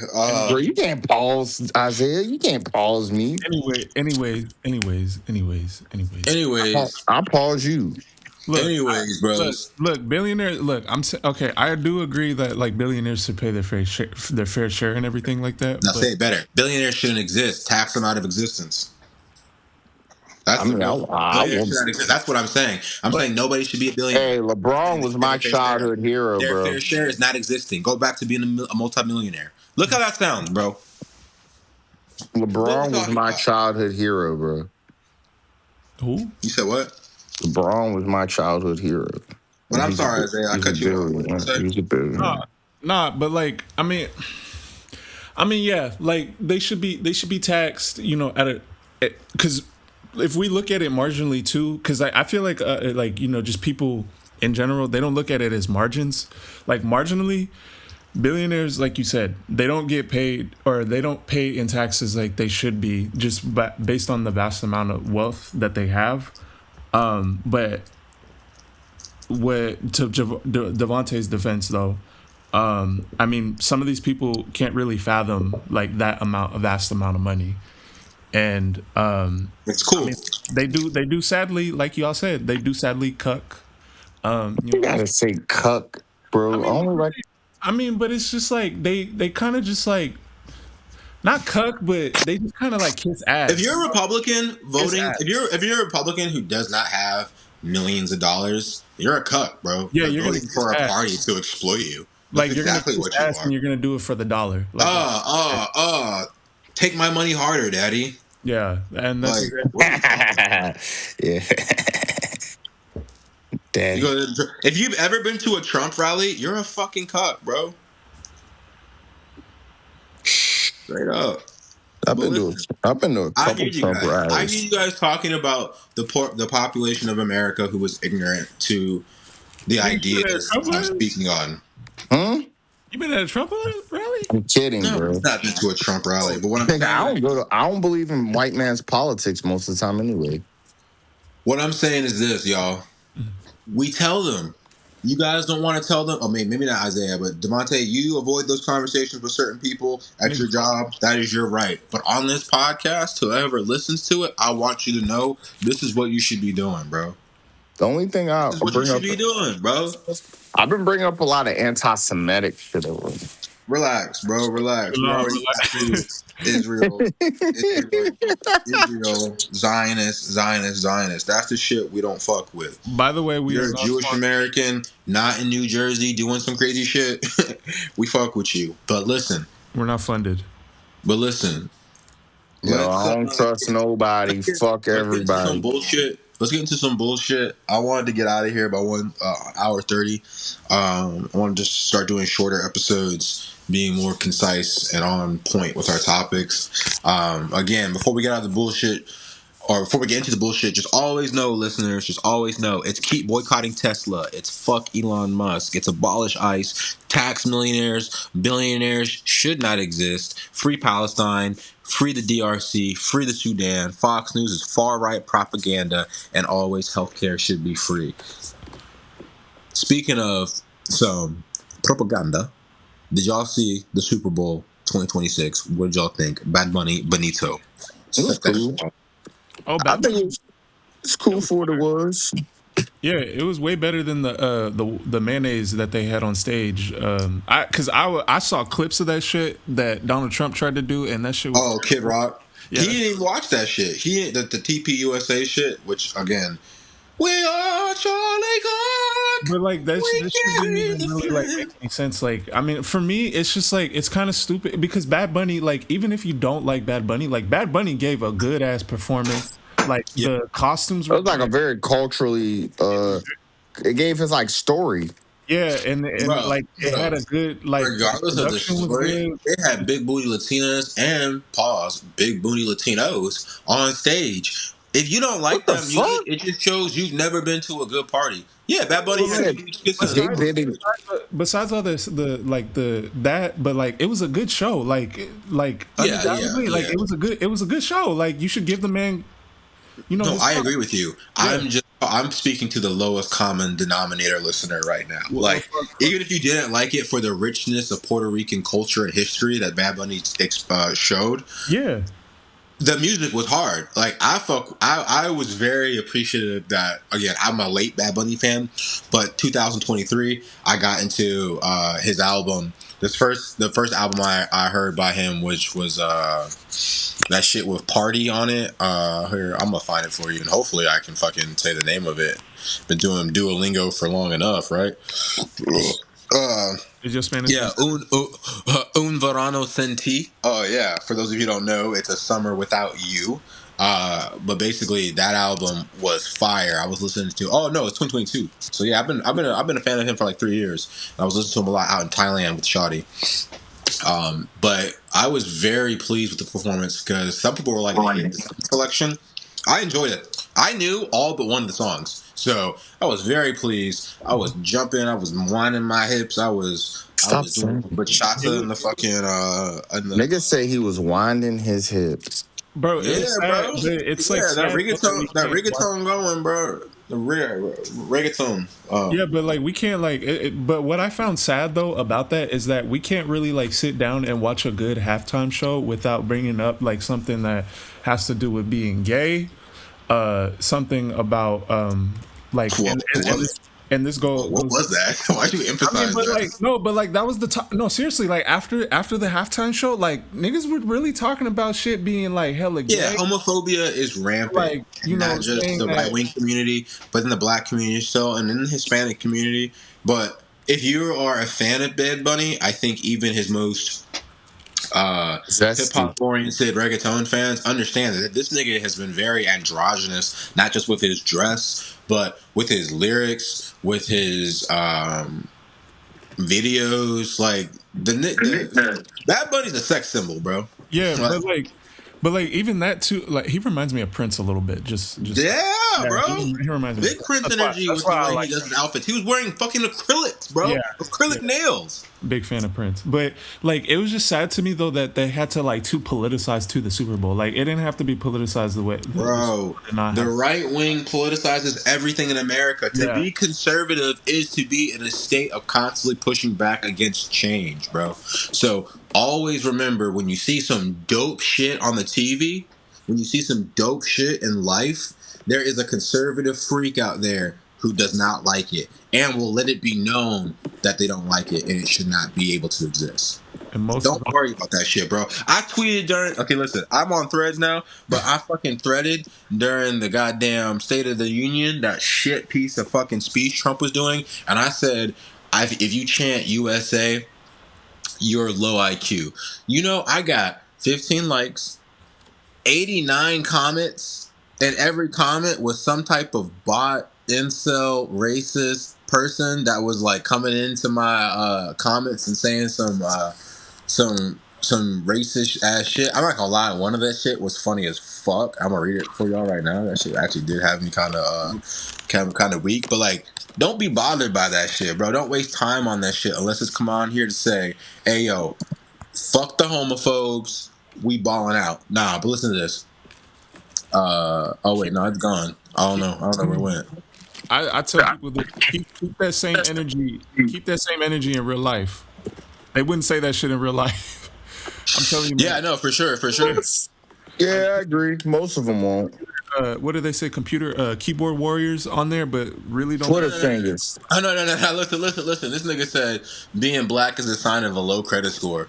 Bro, you can't pause Isaiah. You can't pause me. Anyways. Anyways, I'll pause you. Look, Anyways, bros. look, billionaires. Look, okay. I do agree that like billionaires should pay their fair share and everything like that. Now But say it better. Billionaires shouldn't exist. Tax them out of existence. That's I the mean, real I billionaires should won't. not exist. That's what I'm saying. I'm but saying nobody should be a Hey, billionaire. I'm LeBron saying they was should pay my their fair share. childhood hero, Their bro. fair share is not existing. Go back to being a multimillionaire. Look how that sounds, bro. What are we LeBron was talking my about? childhood hero, bro. who? You said what? LeBron was my childhood hero. But And I'm sorry, Isaiah. I he's a cut you off. What did you billionaire. say? He's a billionaire. Nah. But like, yeah. Like they should be taxed. You know, because if we look at it marginally too, because I feel like you know just people in general they don't look at it as margins. Like marginally, billionaires, like you said, they don't get paid or they don't pay in taxes like they should be just based on the vast amount of wealth that they have. But to Devontae's defense, though, I mean, some of these people can't really fathom like a vast amount of money, and It's I cool. mean, they do sadly, like y'all said, they do sadly cuck. You You know, gotta say cuck, I bro. mean, Only like but it's just like they kind of just like not cuck, but they just kind of like kiss If ass. you're a Republican Kiss voting, ass. if you're a Republican who does not have millions of dollars, you're a cuck, bro. Yeah, You're you're gonna voting kiss for a ass. party to exploit you. That's Like you're gonna exactly kiss what you ass, and are. you're gonna do it for the dollar. Like, Take my money harder, daddy. yeah, and that's Like, exactly. what are we talking about? yeah, daddy. If you've ever been to a Trump rally, you're a fucking cuck, bro. Straight up. But listen, I've been to a I hear couple you Trump guys. I hear rallies. you guys talking about the population of America who was ignorant to the Nigga, you been at a ideas Trump I'm rally? speaking on. Huh? You been at a Trump rally? I'm kidding, No, bro. I've not been to a Trump rally. But what I'm Nigga, saying is, I don't believe in white man's politics most of the time anyway. what I'm saying is this, y'all. We tell them. You guys don't want to tell them. I mean, maybe not Isaiah, but Demonte, you avoid those conversations with certain people at your Nigga, job. That is your right. But on this podcast, whoever listens to it, I want you to know this is what you should be doing, bro. The only thing This I is what you bring should up, be doing, bro. I've been bringing up a lot of anti-Semitic shit. Relax, bro. Relax. We already got through relax. Israel, Israel, Israel, Zionist. That's the shit we don't fuck with. By the way, we are You're a not Jewish sponsored. American, not in New Jersey, doing some crazy shit. We fuck with you. We're not funded. But listen. Yo, Let's I don't trust nobody. Fuck let's get into some everybody. bullshit. Let's get into some bullshit. I wanted to get out of here by 1 hour 30. I want to just start doing shorter episodes, being more concise and on point with our topics. Again, before we get out of the bullshit, or before we get into the bullshit, just always know, listeners, just always know, it's keep boycotting Tesla. It's fuck Elon Musk. It's abolish ICE. Tax millionaires. Billionaires should not exist. Free Palestine. Free the DRC. Free the Sudan. Fox News is far-right propaganda. And always healthcare should be free. Speaking of some propaganda, did y'all see the Super Bowl 2026? What did y'all think? Bad Bunny, Benito. It was Set that cool. shit up. Oh, I Bad think Bunny. it's It cool was for what it was. Yeah, it was way better than the mayonnaise that they had on stage. I saw clips of that shit that Donald Trump tried to do, and that shit was Oh, Kid terrible. Rock. Yeah, He didn't even watch that shit. He the TPUSA shit, which again, we are Charlie Cook. but like We that shit didn't carry even the really like make flag. any sense. Like, I mean, for me, it's just like it's kind of stupid because Bad Bunny, like, even if you don't like Bad Bunny, like Bad Bunny gave a good ass performance. Like Yeah, the costumes It were was like a good. very culturally. It gave his like story. Yeah, and bro, like it had a good like the regardless of the production was story, good. they had big booty Latinas and big booty Latinos on stage. If you don't What like the that music, fuck? it just shows you've never been to a good party. Yeah, Bad They Bunny had said huge kissing. big Besides, bitty. besides all this, but like it was a good show. Like undoubtedly, like Yeah. it was a good show. Like you should give the man, No, his I props. agree with you. Yeah. I'm speaking to the lowest common denominator listener right now. Well, Like, even if you didn't like it for the richness of Puerto Rican culture and history that Bad Bunny showed, yeah. the music was hard. Like I was very appreciative that again I'm a late Bad Bunny fan, but 2023 I got into his album. The first album I heard by him, which was that shit with Party on it. Here I'm gonna find it for you, and hopefully I can fucking say the name of it. Been doing Duolingo for long enough, right? Uh, Is your Spanish yeah, good? un verano senti. Oh yeah, for those of you who don't know, it's a summer without you. But basically that album was fire. I was listening to. Oh no, it's 2022. So yeah, I've been a fan of him for like 3 years. I was listening to him a lot out in Thailand with Shawty. But I was very pleased with the performance because some people were like, "Hey, the song selection." I enjoyed it. I knew all but one of the songs, so I was very pleased. I was jumping, I was winding my hips, I Stop was doing saying. It bachata in the fucking in the Nigga say he was winding his hips. Bro, it was yeah, sad, bro. but it's like Yeah, sad though that we that can't watch. reggaeton going, bro. The reggaeton. Yeah, but like we can't like. But what I found sad though about that is that we can't really like sit down and watch a good halftime show without bringing up like something that has to do with being gay, something about like and this What goes. was that? Why'd you I mean, emphasize but that? like no, but like that was the top. No, seriously, like after the halftime show, like niggas were really talking about shit being like hella Yeah, gay, homophobia is rampant, like you and know not just saying the right that. wing community, but in the black community still, and in the Hispanic community. But if you are a fan of Bad Bunny, I think even his most hip Zesty. hop oriented reggaeton fans understand that this nigga has been very androgynous, not just with his dress, but with his lyrics, with his videos. Like the Bad Bunny's a sex symbol, bro. Yeah, Like, but like even that too. Like he reminds me of Prince a little bit. yeah, Yeah, bro. he reminds me of Big Prince. Prince energy That's with why the I way he like does him. his outfits. He was wearing fucking acrylics, Yeah, bro. yeah. Acrylic nails. Big fan of Prince. But like it was just sad to me though that they had to like too politicize to the Super Bowl. Like it didn't have to be politicized the way the Super Bro, Bowl did not the have. right wing politicizes everything in America. To Yeah, be conservative is to be in a state of constantly pushing back against change, bro. So always remember when you see some dope shit on the TV, when you see some dope shit in life, there is a conservative freak out there who does not like it and will let it be known that they don't like it and it should not be able to exist. and most of Don't them. worry about that shit, bro. I tweeted during. Okay, listen, I'm on Threads now, but I fucking threaded during the goddamn State of the Union, that shit piece of fucking speech Trump was doing, and I said, if you chant USA, you're low IQ. You know, I got 15 likes, 89 comments, and every comment was some type of bot, incel, racist person that was like coming into my comments and saying some racist ass shit. I'm not gonna lie, one of that shit was funny as fuck. I'm gonna read it for y'all right now. That shit actually did have me kind of weak. But like, don't be bothered by that shit, bro. Don't waste time on that shit unless it's come on here to say, "Hey yo, fuck the homophobes. We balling out." Nah, but listen to this. Oh wait, Keep, no, it's gone. keep, I don't know where it went. I tell people to keep that same energy. Keep that same energy in real life. They wouldn't say that shit in real life. I'm telling you, man. Yeah, no, for sure, for Yeah. sure. Yeah, I agree. Most of them won't. What do they say? Computer keyboard warriors on there, but really don't. Twitter fingers. Oh no, no, no, no! Listen, listen, listen! This nigga said being black is a sign of a low credit score.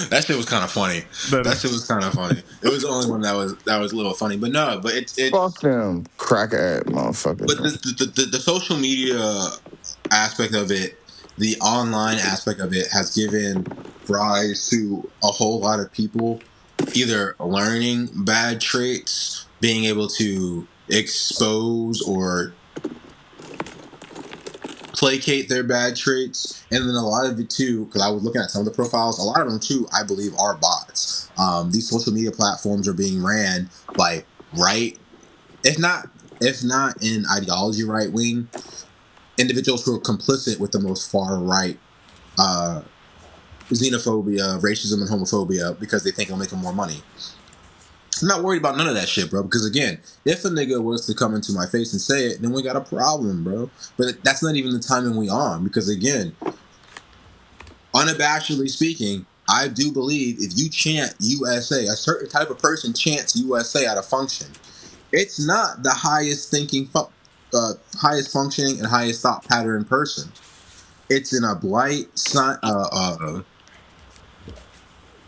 That shit was kind of funny. That That is shit was kind of funny. It was the only one that was a little funny, but no, but Fuck it's them crackhead motherfuckers, but man. the social media aspect of it, the online aspect of it, has given rise to a whole lot of people either learning bad traits, being able to expose or placate their bad traits, and then a lot of it too. Because I was looking at some of the profiles, a lot of them too, I believe, are bots. These social media platforms are being ran by right, if not in ideology right wing individuals who are complicit with the most far right uh, xenophobia, racism, and homophobia because they think it'll make them more money. I'm not worried about none of that shit, bro. Because again, if a nigga was to come into my face and say it, then we got a problem, bro. But that's not even the timing we on. Because again, unabashedly speaking, I do believe if you chant USA, a certain type of person chants USA at a function, it's not the highest functioning and highest thought pattern person. It's in a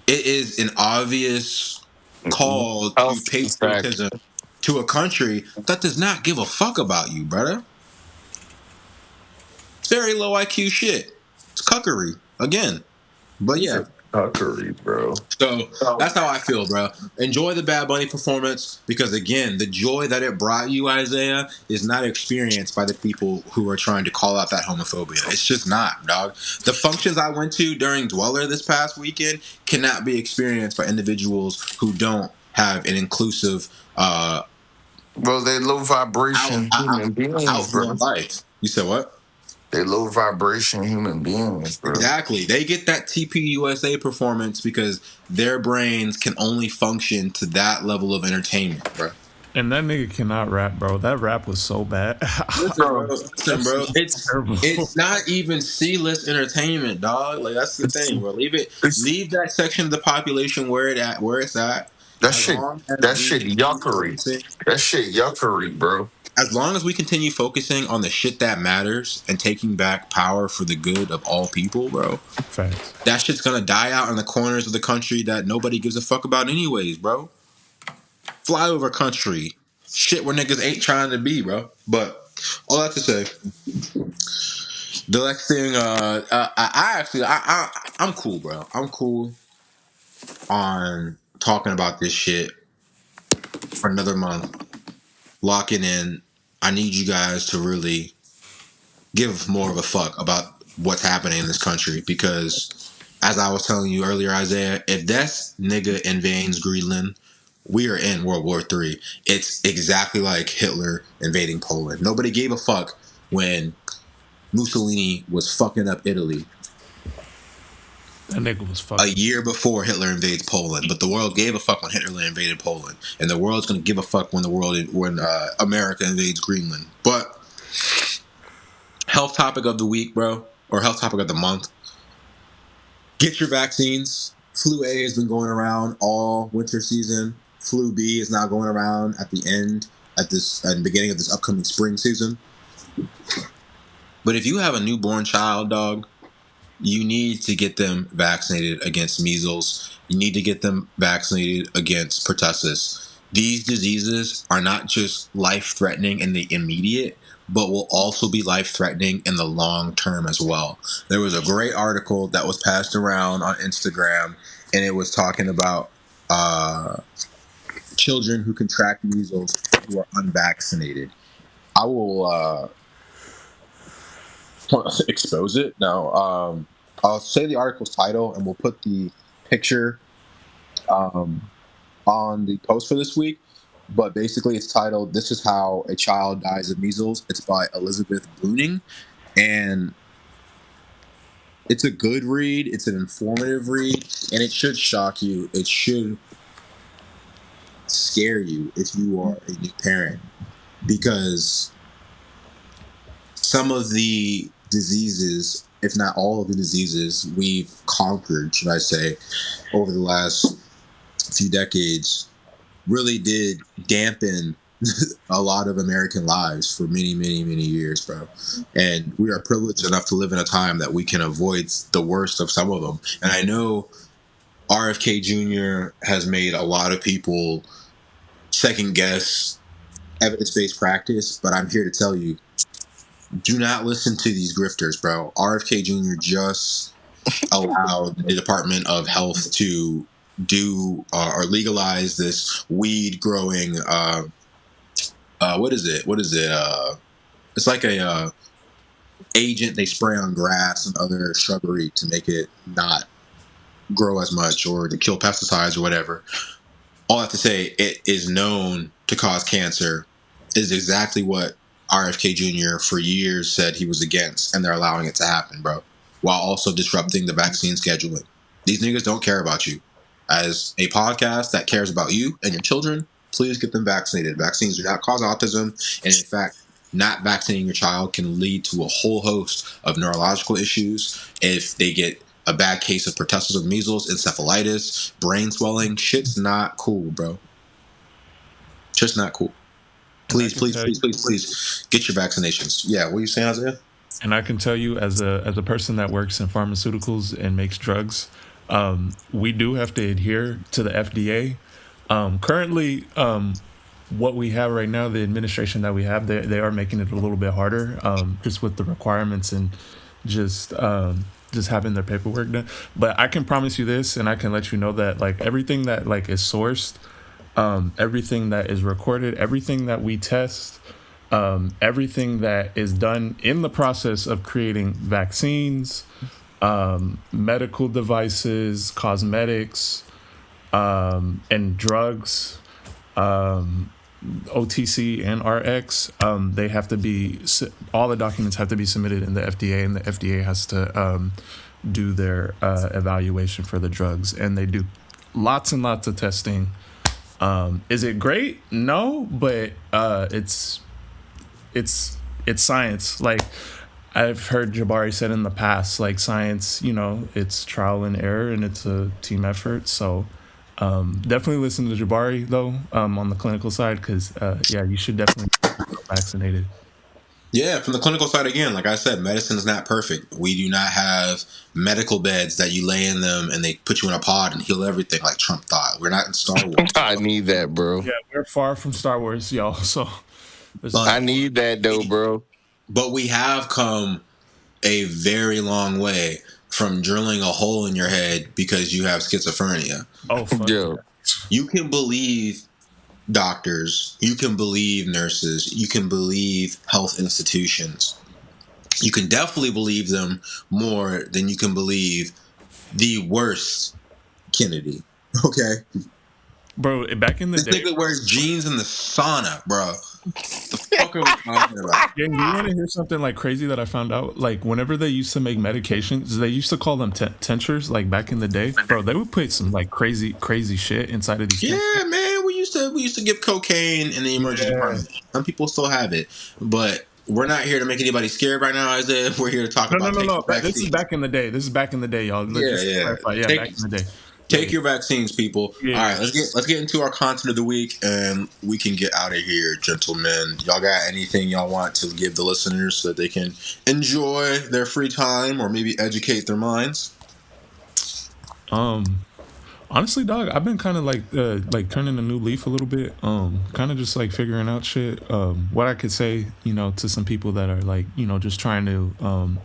it is an obvious call to Health fact. patriotism to a country that does not give a fuck about you, brother. It's very low IQ shit. It's cuckery again. But It's yeah, a fuckery, bro. so Oh, that's how I feel, bro. Enjoy the Bad Bunny performance because, again, the joy that it brought you, Isaiah, is not experienced by the people who are trying to call out that homophobia. It's just not, dog. The functions I went to during Dweller this past weekend cannot be experienced by individuals who don't have an inclusive Bro, they low vibration human beings, outview bro. on life. You said what? They low vibration human beings, bro. Exactly. They get that TPUSA performance because their brains can only function to that level of entertainment, bro. and that nigga cannot rap, bro. That rap was so bad. Listen, bro. Bro, Listen, That shit bro. was It's terrible. it's not even C-list entertainment, dog. Like that's the it's, thing, bro. Leave it. it's Leave that section of the population where it's at. that As shit. long as That we shit continue yuckery. focusing, That shit yuckery, bro. as long as we continue focusing on the shit that matters and taking back power for the good of all people, bro, Facts. that shit's gonna die out in the corners of the country that nobody gives a fuck about, anyways, bro. Flyover country, shit where niggas ain't trying to be, bro. But all that to say, the next thing, I'm cool, bro. I'm cool on talking about this shit for another month, locking in. I need you guys to really give more of a fuck about what's happening in this country because, as I was telling you earlier, Isaiah, if that's nigga invades Greenland, we are in World War III. It's exactly like Hitler invading Poland. Nobody gave a fuck when Mussolini was fucking up Italy That nigga was a fucking. year before Hitler invades Poland, but the world gave a fuck when Hitler invaded Poland, and the world's gonna give a fuck when America invades Greenland. But health topic of the week, bro, or health topic of the month: get your vaccines. Flu A has been going around all winter season. Flu B is now going around at the beginning of this upcoming spring season. But if you have a newborn child, dog, you need to get them vaccinated against measles. You need to get them vaccinated against pertussis. These diseases are not just life threatening in the immediate, but will also be life threatening in the long term as well. There was a great article that was passed around on Instagram, and it was talking about children who contract measles who are unvaccinated. I will expose it now. I'll say the article's title, and we'll put the picture um, on the post for this week. But basically, it's titled "This is How a Child Dies of Measles." It's by Elizabeth Bruning, and it's a good read. It's an informative read, and it should shock you. It should scare you if you are a new parent, because some of the diseases, if not all of the diseases we've conquered, should I say, over the last few decades, really did dampen a lot of American lives for many, many, many years, bro. And we are privileged enough to live in a time that we can avoid the worst of some of them. And I know RFK Jr. has made a lot of people second guess evidence based practice, but I'm here to tell you, do not listen to these grifters, bro. RFK Jr. just allowed the Department of Health to do or legalize this weed growing. What is it? What is it? It's like a agent they spray on grass and other shrubbery to make it not grow as much or to kill pesticides or whatever. All that to say, it is known to cause cancer. Is exactly what RFK Jr. for years said he was against, and they're allowing it to happen, bro, while also disrupting the vaccine scheduling. These niggas don't care about you. As a podcast that cares about you and your children, please get them vaccinated. Vaccines do not cause autism, and in fact, not vaccinating your child can lead to a whole host of neurological issues if they get a bad case of pertussis with measles, encephalitis, brain swelling. Shit's not cool, bro. Just not cool. And I Please, can please, tell please, you, please, please get your vaccinations. Yeah, what are you saying, Isaiah? and I can tell you, as a person that works in pharmaceuticals and makes drugs, we do have to adhere to the FDA. Currently, what we have right now, the administration that we have, they are making it a little bit harder, just with the requirements and just having their paperwork done. But I can promise you this, and I can let you know that like everything that like is sourced, everything that is recorded, everything that we test, everything that is done in the process of creating vaccines, medical devices, cosmetics, and drugs, OTC and RX, they have to be, all the documents have to be submitted in the FDA, and the FDA has to do their evaluation for the drugs, and they do lots and lots of testing. Is it great? No, but it's it's science. Like I've heard Jabari said in the past, like science, it's trial and error and it's a team effort. So definitely listen to Jabari though, on the clinical side, because yeah, you should definitely get yourself vaccinated. Yeah, from the clinical side again, like I said, medicine is not perfect. We do not have medical beds that you lay in them and they put you in a pod and heal everything like Trump thought. We're not in Star Wars, I bro. need that, bro. Yeah, we're far from Star Wars, y'all. So there's But I need that though, bro. but we have come a very long way from drilling a hole in your head because you have schizophrenia. oh fuck Yo, yeah. You can believe doctors, you can believe nurses, you can believe health institutions. You can definitely believe them more than you can believe the worst Kennedy. Okay? Bro, back in the This day, nigga bro. wears jeans in the sauna, bro. The fuck are we talking about? Yeah, you want to hear something like crazy that I found out? Like, whenever they used to make medications, they used to call them tinctures. Like back in the day, bro, they would put some like crazy shit inside of these tinctures. Yeah, man, we used to give cocaine in the emergency Yeah. department. Some people still have it, but we're not here to make anybody scared right now, Isaiah. We're here to talk No, no, about no, taking no. This is vaccines. back in the day. This is back in the day, y'all. Yeah, Just to yeah. clarify. Yeah, back Take in the day. Yeah, take your vaccines, people. yeah, All yeah. right, let's get into our content of the week, and we can get out of here, gentlemen. Y'all got anything y'all want to give the listeners so that they can enjoy their free time or maybe educate their minds? Honestly, dog, I've been kind of like turning a new leaf a little bit. Kind of just like figuring out shit. What I could say, to some people that are like, just trying to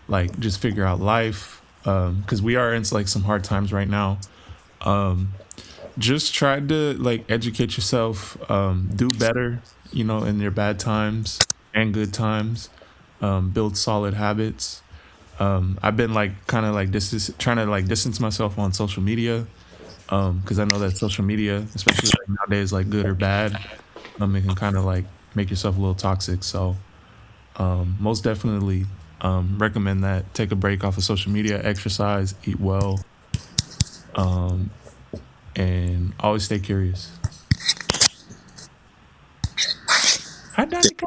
like just figure out life. Because we are in like some hard times right now. Just try to like educate yourself, do better, in your bad times and good times. Build solid habits. I've been like kind of like trying to like distance myself on social media, because I know that social media, especially like nowadays, like good or bad, it can kind of like make yourself a little toxic. So most definitely recommend that. Take a break off of social media, exercise, eat well, and always stay curious. Hi, Danica.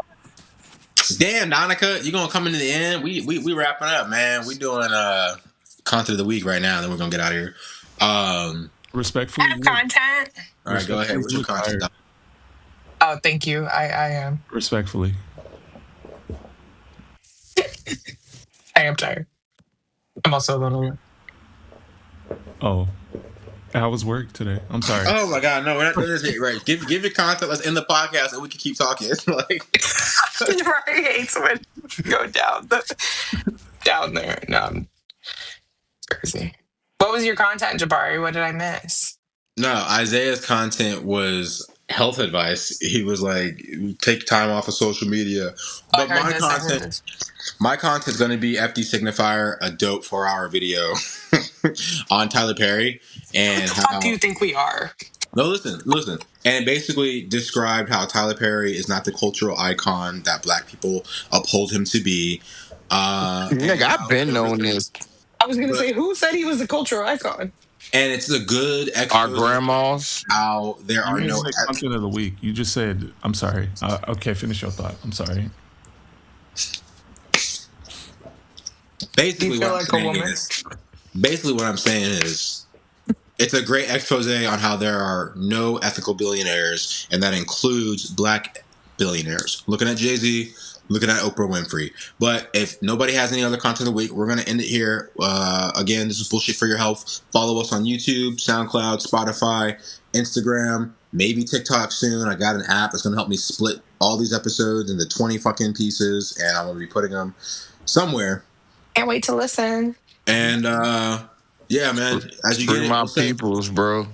Damn, Donica, you gonna come into the end? We wrapping up, man. We doing content of the week right now. Then we're gonna get out of here. I Respectfully, have content. All right, go ahead. respectfully, What's you your look content, tired. Doc? Oh, thank you. I am. Respectfully. I am tired. I'm also a little. Oh, how was work today? I'm sorry. Oh my God, no, we're not doing this yet. Right? Give your content. Let's end the podcast, and we can keep talking. Like, Jabari hates when you go down there. No, I'm crazy. What was your content, Jabari? What did I miss? no, Isaiah's content was health advice. He was like, take time off of social media. Oh, I But heard this. I heard this. my content's going to be FD Signifier, a dope 4 hour video on Tyler Perry Who and the fuck do how. you think we are? No, listen. And it basically described how Tyler Perry is not the cultural icon that black people uphold him to be. nigga, And I've how been there was on this. I was gonna say, who said he was a cultural icon? and it's a good Our expose of grandmas. how there You are didn't no. say content of the week. You just said, I'm sorry. Okay, finish your thought. I'm sorry. Do you Basically, what feel I'm like a saying woman? is basically what I'm saying is it's a great expose on how there are no ethical billionaires, and that includes black billionaires. Looking at Jay-Z, looking at Oprah Winfrey. But if nobody has any other content of the week, we're going to end it here. Again, this is Bullshit for Your Health. Follow us on YouTube, SoundCloud, Spotify, Instagram, maybe TikTok soon. I got an app that's going to help me split all these episodes into 20 fucking pieces, and I'm going to be putting them somewhere. Can't wait to listen. And yeah, man, as you Free get it, my peoples, bro.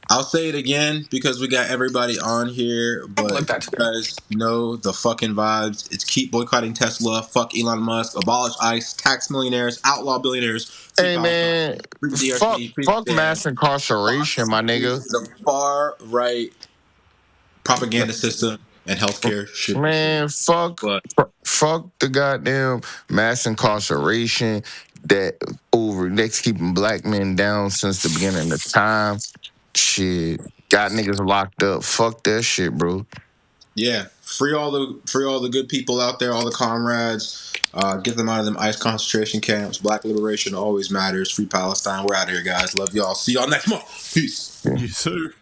I'll say it again because we got everybody on here, I but looked that you too. guys know the fucking vibes. It's keep boycotting Tesla, fuck Elon Musk, abolish ICE, tax millionaires, outlaw billionaires, free Hey Palestine, man, free fuck, DRC, free fuck Sudan. mass incarceration, Fox my News nigga. is a far right propaganda system, and healthcare should be free. Man, But fuck the goddamn mass incarceration that's keeping black men down since the beginning of time. Shit, got niggas locked up. Fuck that shit, bro. yeah, free all the good people out there, all the comrades. Get them out of them ICE concentration camps. Black liberation always matters. Free Palestine. We're out of here, guys. Love y'all. See y'all next month. Peace. Yes, sir.